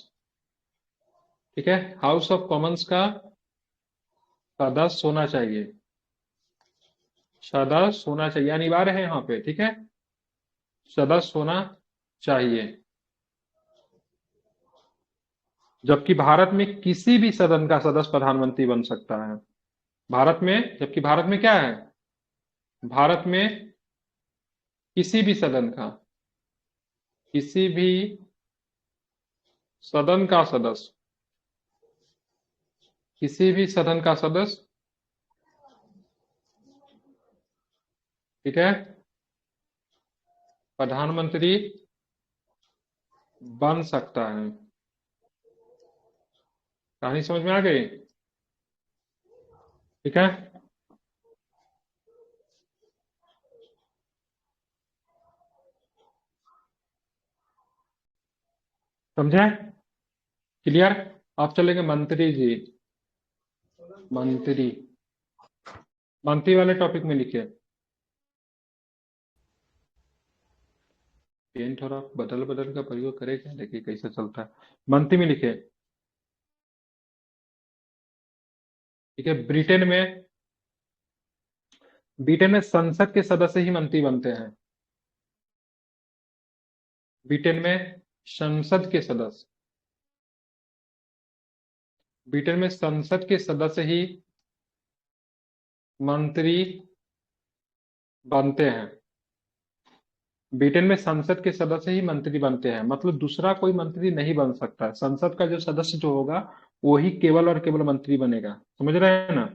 ठीक है, हाउस ऑफ कॉमन्स का सदस्य होना चाहिए, सदस्य होना चाहिए, अनिवार्य है यहाँ पे। ठीक है, सदस्य होना चाहिए। जबकि भारत में किसी भी सदन का सदस्य प्रधानमंत्री बन सकता है। भारत में, जबकि भारत में क्या है? भारत में किसी भी सदन का, किसी भी सदन का सदस्य, किसी भी सदन का सदस्य, ठीक है, प्रधानमंत्री बन सकता है। कहानी समझ में आ गई? ठीक है। समझे? क्लियर? आप चलेंगे मंत्री जी। मंत्री, मंत्री वाले टॉपिक में लिखिए। पेन थोड़ा बदल बदल का प्रयोग करे क्या, देखिए कैसे चलता है। मंत्री में लिखिए। ठीक है। ब्रिटेन में संसद के सदस्य ही मंत्री बनते हैं। ब्रिटेन में संसद के सदस्य, ब्रिटेन में संसद के सदस्य ही मंत्री बनते हैं। ब्रिटेन में संसद के सदस्य ही मंत्री बनते हैं, मतलब दूसरा कोई मंत्री नहीं बन सकता। संसद का जो सदस्य जो होगा वही केवल और केवल मंत्री बनेगा। समझ रहे हैं ना?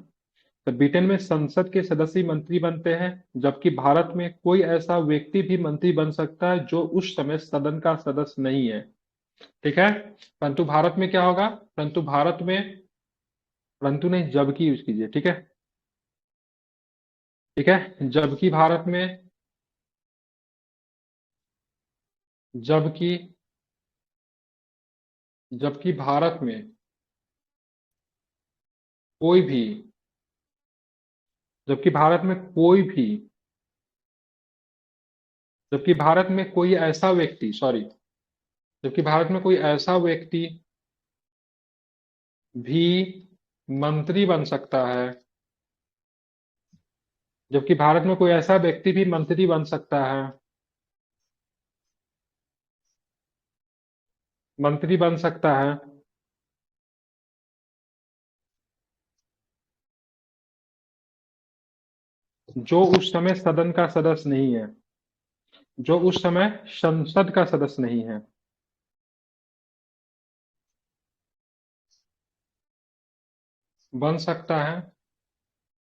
तो ब्रिटेन में संसद के सदस्य ही मंत्री बनते हैं, जबकि भारत में कोई ऐसा व्यक्ति भी मंत्री बन सकता है जो उस समय सदन का सदस्य नहीं है। ठीक है। परंतु भारत में क्या होगा? परंतु नहीं, जबकि यूज कीजिए। ठीक है। ठीक है। जबकि जबकि भारत में कोई भी जबकि भारत में कोई भी जबकि भारत में कोई ऐसा व्यक्ति सॉरी जबकि भारत में कोई ऐसा व्यक्ति भी मंत्री बन सकता है जबकि भारत में कोई ऐसा व्यक्ति भी मंत्री बन सकता है मंत्री बन सकता है जो उस समय सदन का सदस्य नहीं है, जो उस समय संसद का सदस्य नहीं है। बन सकता है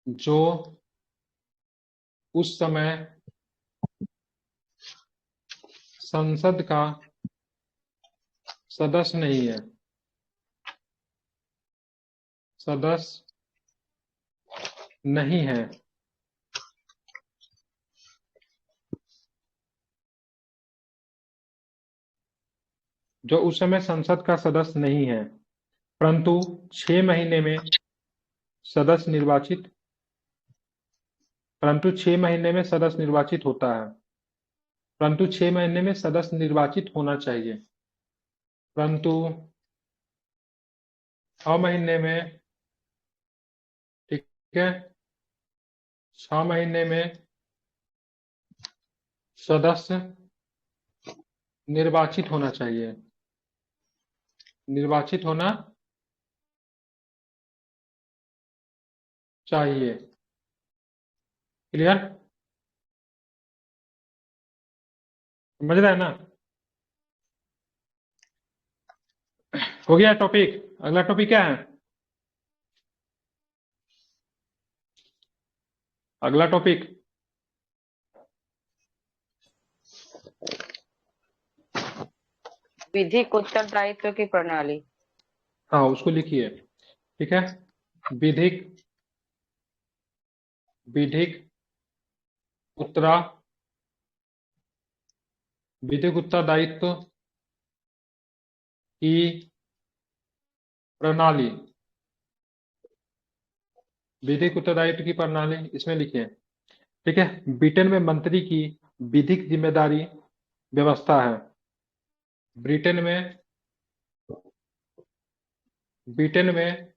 जो उस समय संसद का सदस्य नहीं है, सदस्य नहीं है। जो उस समय संसद का सदस्य नहीं है, परंतु 6 महीने में सदस्य निर्वाचित परंतु 6 महीने में सदस्य निर्वाचित होता है। परंतु 6 महीने में सदस्य निर्वाचित होना चाहिए। परंतु 6 महीने में, ठीक है, 6 महीने में सदस्य निर्वाचित होना चाहिए। निर्वाचित होना चाहिए। क्लियर? समझ रहे हैं ना? हो गया टॉपिक। अगला टॉपिक क्या है? अगला टॉपिक विधिक उत्तरदायित्व की प्रणाली। हाँ, उसको लिखिए। ठीक है। विधिक विधिक उत्तरा विधिक उत्तरदायित्व की प्रणाली। विधिक उत्तरदायित्व की प्रणाली इसमें लिखिए। ठीक है। ब्रिटेन में मंत्री की विधिक जिम्मेदारी व्यवस्था है। ब्रिटेन में ब्रिटेन में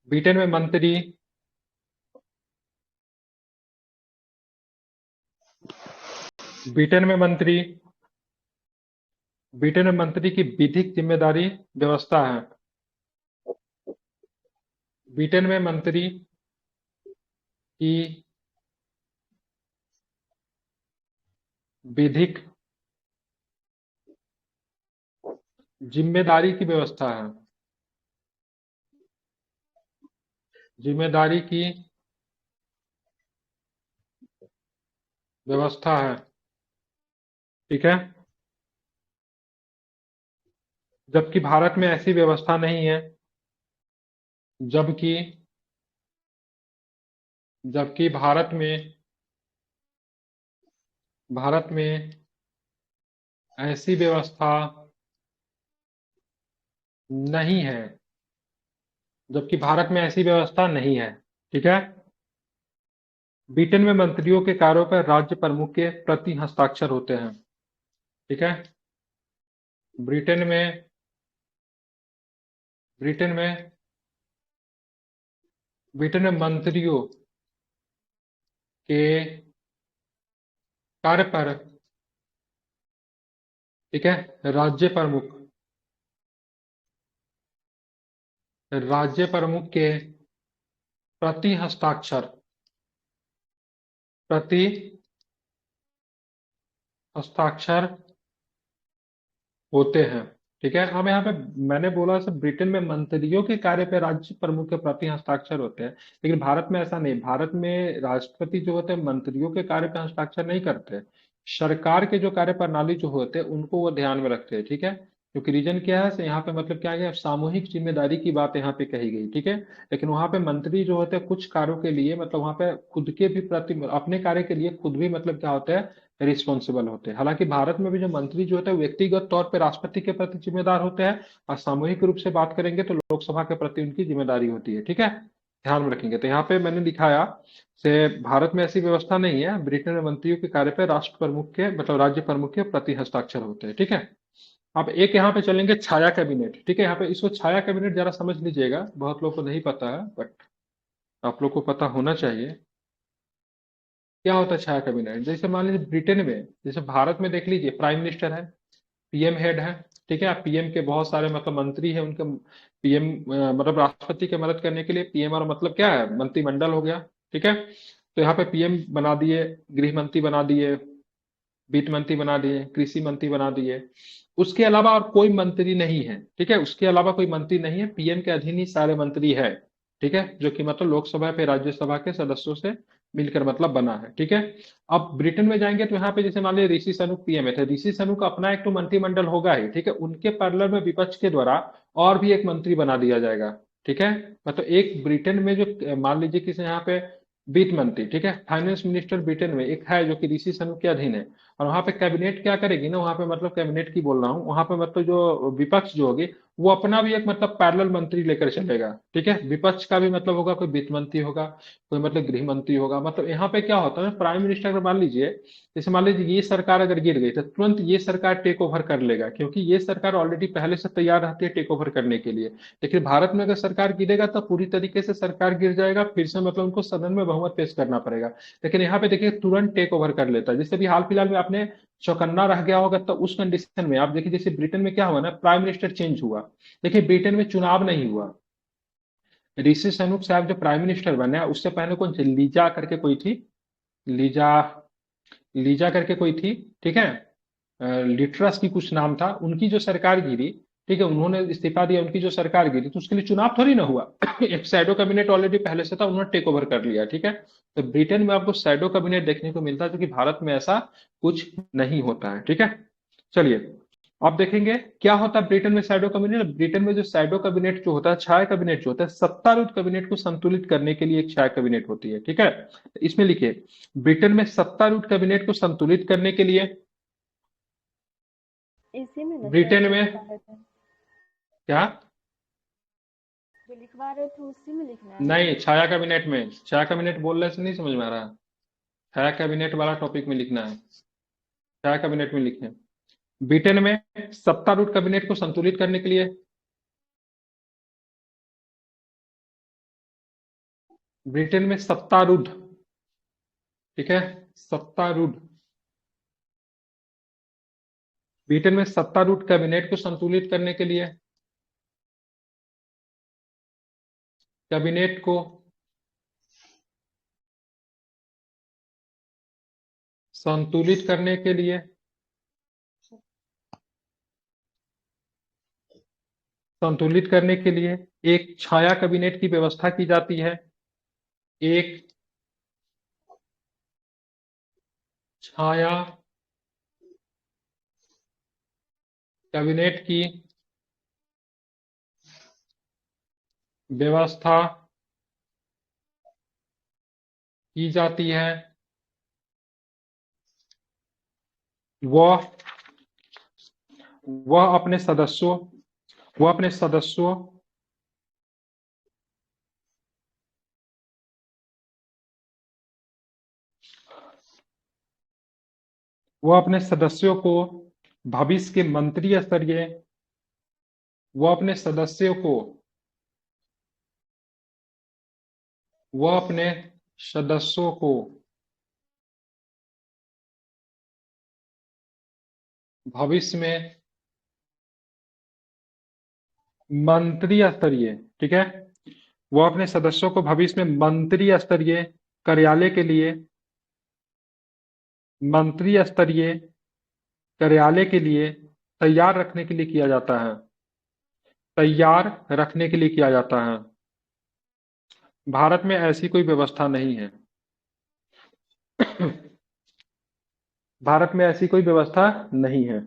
ब्रिटेन में मंत्री ब्रिटेन में मंत्री ब्रिटेन में मंत्री की विधिक जिम्मेदारी व्यवस्था है। ब्रिटेन में मंत्री की विधिक जिम्मेदारी की व्यवस्था है। जिम्मेदारी की व्यवस्था है। ठीक है, जबकि भारत में ऐसी व्यवस्था नहीं है। जबकि जबकि भारत में ऐसी व्यवस्था नहीं है। जबकि भारत में ऐसी व्यवस्था नहीं है। ठीक है, ब्रिटेन में मंत्रियों के कार्यों पर राज्य प्रमुख के प्रति हस्ताक्षर होते हैं। ठीक है, ब्रिटेन में ब्रिटेन में ब्रिटेन में मंत्रियों के कार्य पर, ठीक है, राज्य प्रमुख के प्रति हस्ताक्षर होते हैं। ठीक है, अब यहाँ पे मैंने बोला सब ब्रिटेन में मंत्रियों के कार्य पे राज्य प्रमुख के प्रति हस्ताक्षर होते हैं, लेकिन भारत में ऐसा नहीं। भारत में राष्ट्रपति जो होते हैं मंत्रियों के कार्य पे हस्ताक्षर नहीं करते। सरकार के जो कार्य प्रणाली जो होते हैं उनको वो ध्यान में रखते हैं। ठीक है, क्योंकि रीजन क्या है, यहाँ पे मतलब क्या है, सामूहिक जिम्मेदारी की बात यहाँ पे कही गई। ठीक है, लेकिन वहां पे मंत्री जो होते हैं कुछ कार्यों के लिए मतलब वहां पे खुद के भी प्रति अपने कार्य के लिए खुद भी मतलब क्या होता है, रिस्पॉन्सिबल होते हैं। हालांकि भारत में भी जो मंत्री जो होते हैं व्यक्तिगत तौर पर राष्ट्रपति के प्रति जिम्मेदार होते हैं, और सामूहिक रूप से बात करेंगे तो लोकसभा के प्रति उनकी जिम्मेदारी होती है। ठीक है, ध्यान में रखेंगे। तो यहाँ पे मैंने दिखाया से भारत में ऐसी व्यवस्था नहीं है। ब्रिटेन में मंत्रियों के कार्य पर राष्ट्र प्रमुख के मतलब राज्य प्रमुख के प्रति हस्ताक्षर होते हैं। ठीक है, अब एक यहाँ पे चलेंगे छाया कैबिनेट। ठीक है, यहाँ पे इसको छाया कैबिनेट जरा समझ लीजिएगा, बहुत लोग को नहीं पता है बट आप लोग को पता होना चाहिए। क्या होता है छाया कैबिनेट? जैसे मान लीजिए ब्रिटेन में, जैसे भारत में देख लीजिए प्राइम मिनिस्टर है, पीएम हेड है। ठीक है, पीएम के बहुत सारे मतलब मंत्री है, उनके पीएम मतलब राष्ट्रपति की मदद करने के लिए पीएम और मतलब क्या है, मंत्रिमंडल हो गया। ठीक है, तो यहाँ पे पीएम बना दिए, गृह मंत्री बना दिए, वित्त मंत्री बना दिए, कृषि मंत्री बना दिए। उसके अलावा और कोई मंत्री नहीं है। ठीक है, उसके अलावा कोई मंत्री नहीं है, पीएम के अधीन ही सारे मंत्री है। ठीक है, जो कि मतलब लोकसभा पे राज्यसभा के सदस्यों से मिलकर मतलब बना है। ठीक है, अब ब्रिटेन में जाएंगे तो यहाँ पे जैसे मान लीजिए ऋषि सनुक पीएम है, तो ऋषि सनुक का अपना एक तो मंत्रिमंडल होगा ही। ठीक है, उनके पैरेलल में विपक्ष के द्वारा और भी एक मंत्री बना दिया जाएगा। ठीक है, मतलब एक ब्रिटेन में जो मान लीजिए किसी यहाँ पे वित्त मंत्री, ठीक है, फाइनेंस मिनिस्टर ब्रिटेन में एक है जो कि ऋषि सनुक के अधीन है। और वहां पे कैबिनेट क्या करेगी ना, वहां पे मतलब कैबिनेट की बोल रहा हूँ, वहां पे मतलब जो विपक्ष जो होगी वो अपना भी एक मतलब पैरेलल मंत्री लेकर चलेगा। ठीक है, विपक्ष का भी मतलब होगा, कोई वित्त मंत्री होगा, कोई मतलब गृह मंत्री होगा। मतलब यहाँ पे क्या होता है, प्राइम मिनिस्टर अगर मान लीजिए, जैसे मान लीजिए ये सरकार अगर गिर गई तो तुरंत ये सरकार टेक ओवर कर लेगा, क्योंकि ये सरकार ऑलरेडी पहले से तैयार रहती है टेक ओवर करने के लिए। लेकिन भारत में अगर सरकार गिरेगा तो पूरी तरीके से सरकार गिर जाएगा, फिर से मतलब उनको सदन में बहुमत पेश करना पड़ेगा। लेकिन यहाँ पे देखिए तुरंत टेक ओवर कर लेता है। जैसे भी हाल फिलहाल में आपने चौकन्ना रह गया होगा, तो उस कंडीशन में आप देखिए, जैसे ब्रिटेन में क्या हुआ ना, प्राइम मिनिस्टर चेंज हुआ। देखिए ब्रिटेन में चुनाव नहीं हुआ। ऋषि सनुक साहब जो प्राइम मिनिस्टर बने उससे पहले कौन थी, लीजा करके कोई थी, लीजा लीजा करके कोई थी। ठीक है, लिटरस की कुछ नाम था, उनकी जो सरकार गिरी, ठीक है, उन्होंने इस्तीफा दिया, उनकी जो सरकार गिरी तो उसके लिए चुनाव थोड़ी ना हुआ। एक शैडो कैबिनेट ऑलरेडी पहले से था, उन्होंने टेक ओवर कर लिया। ठीक है, तो ब्रिटेन में आपको शैडो कैबिनेट देखने को मिलता है, जो कि भारत में ऐसा कुछ नहीं होता है। ठीक है, चलिए अब देखेंगे क्या होता है ब्रिटेन में शैडो कैबिनेट। ब्रिटेन में जो शैडो कैबिनेट जो होता है, छाया कैबिनेट जो होता है, सत्तारूढ़ कैबिनेट को संतुलित करने के लिए एक छाया कैबिनेट होती है। ठीक है, इसमें लिखिए ब्रिटेन में सत्तारूढ़ कैबिनेट को संतुलित करने के लिए इसी में ना सर ब्रिटेन जो में लिखवा रहे थे, क्या, जो लिखवा रहे थे उसी में लिखना है। नहीं छाया कैबिनेट में, छाया कैबिनेट बोलने से नहीं समझ में आ रहा है, छाया कैबिनेट वाला टॉपिक में लिखना है। छाया कैबिनेट में लिखें ब्रिटेन में सत्तारूढ़ कैबिनेट को संतुलित करने के लिए, ब्रिटेन में सत्तारूढ़, ठीक है, सत्तारूढ़, ब्रिटेन में सत्तारूढ़ कैबिनेट को संतुलित करने के लिए, कैबिनेट को संतुलित करने के लिए, संतुलित करने के लिए एक छाया कैबिनेट की व्यवस्था की जाती है। एक छाया कैबिनेट की व्यवस्था की जाती है, वह वह अपने सदस्यों वह अपने सदस्यों वह अपने सदस्यों को भविष्य के मंत्री स्तरीय वह अपने सदस्यों को वह अपने सदस्यों को भविष्य में मंत्री स्तरीय, ठीक है, वह अपने सदस्यों को भविष्य में मंत्री स्तरीय कार्यालय के लिए मंत्री स्तरीय कार्यालय के लिए तैयार रखने के लिए किया जाता है, तैयार रखने के लिए किया जाता है। भारत में ऐसी कोई व्यवस्था नहीं है। भारत में ऐसी कोई व्यवस्था नहीं है।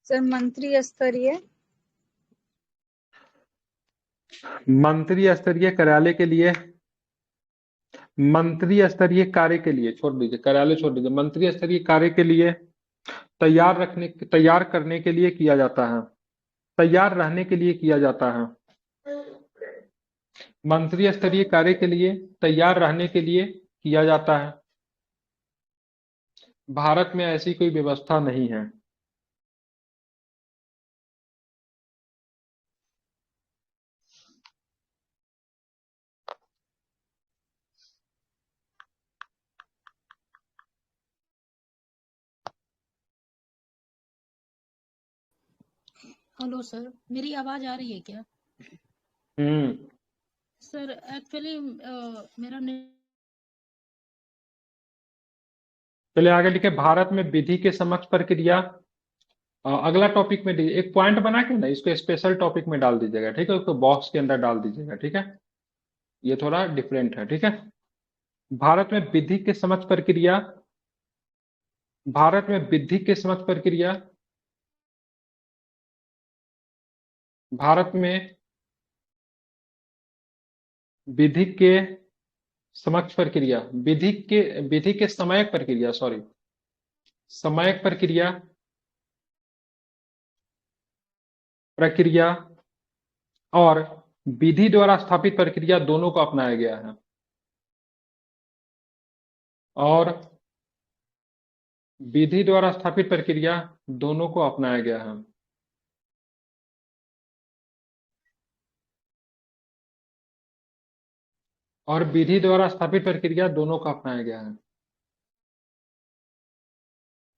सर मंत्री स्तरीय मंत्री स्तरीय कार्यालय के लिए मंत्री स्तरीय कार्य के लिए छोड़ दीजिए, कार्यालय छोड़ दीजिए, मंत्री स्तरीय कार्य के लिए तैयार करने के लिए किया जाता है, तैयार रहने के लिए किया जाता है। मंत्री स्तरीय कार्य के लिए तैयार रहने के लिए किया जाता है। भारत में ऐसी कोई व्यवस्था नहीं है। हेलो सर, मेरी आवाज आ रही है क्या? सर एक्चुअली मेरा चलिए आगे लिखे, भारत में विधि के समक्ष प्रक्रिया। अगला टॉपिक में एक पॉइंट बना के ना इसको स्पेशल टॉपिक में डाल दीजिएगा, ठीक है, उसको बॉक्स के अंदर डाल दीजिएगा, ठीक है, ये थोड़ा डिफरेंट है, ठीक है। भारत में विधि के समक्ष प्रक्रिया, भारत में विधि के समक्ष प्रक्रिया, भारत में विधि के समक्ष प्रक्रिया, विधि के समयक प्रक्रिया, सॉरी, समयक प्रक्रिया और विधि द्वारा स्थापित प्रक्रिया दोनों को अपनाया गया है, और विधि द्वारा स्थापित प्रक्रिया दोनों को अपनाया गया है। और विधि द्वारा स्थापित प्रक्रिया दोनों को अपनाया गया है।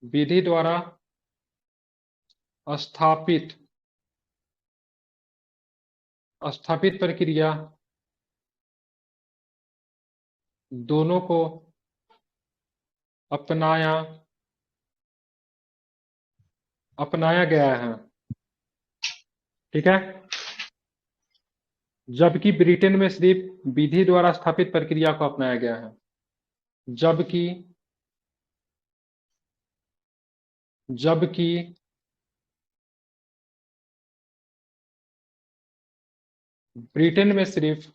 विधि द्वारा स्थापित प्रक्रिया दोनों को अपनाया गया है, ठीक है। जबकि ब्रिटेन में सिर्फ विधि द्वारा स्थापित प्रक्रिया को अपनाया गया है, जबकि ब्रिटेन में सिर्फ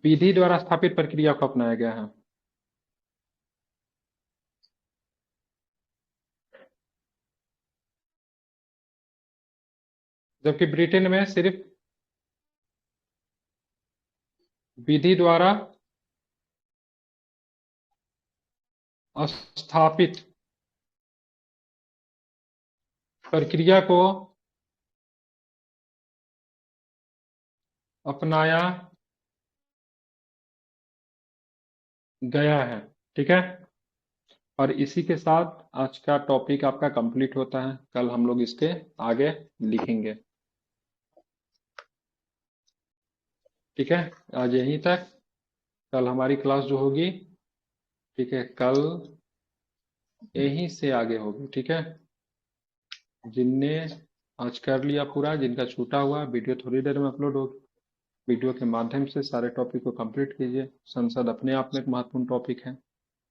विधि द्वारा स्थापित प्रक्रिया को अपनाया गया है। जबकि ब्रिटेन में सिर्फ विधि द्वारा स्थापित प्रक्रिया को अपनाया गया है, ठीक है। और इसी के साथ आज का टॉपिक आपका कंप्लीट होता है। कल हम लोग इसके आगे लिखेंगे, ठीक है। आज यहीं तक, कल हमारी क्लास जो होगी, ठीक है, कल यहीं से आगे होगी, ठीक है। जिनने आज कर लिया पूरा। जिनका छूटा हुआ वीडियो थोड़ी देर में अपलोड होगी। वीडियो के माध्यम से सारे टॉपिक को कंप्लीट कीजिए। संसद अपने आप में एक महत्वपूर्ण टॉपिक है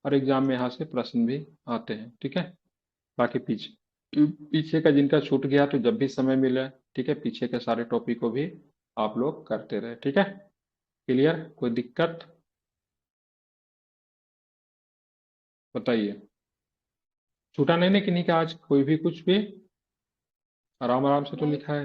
और एग्जाम में यहाँ से प्रश्न भी आते हैं, ठीक है। बाकी पीछे का जिनका छूट गया तो जब भी समय मिले, ठीक है, पीछे के सारे टॉपिक को भी आप लोग करते रहे, ठीक है। क्लियर? कोई दिक्कत बताइए। छूटा नहीं ना किन्हीं का आज कोई भी कुछ भी? आराम आराम से तो लिखा है।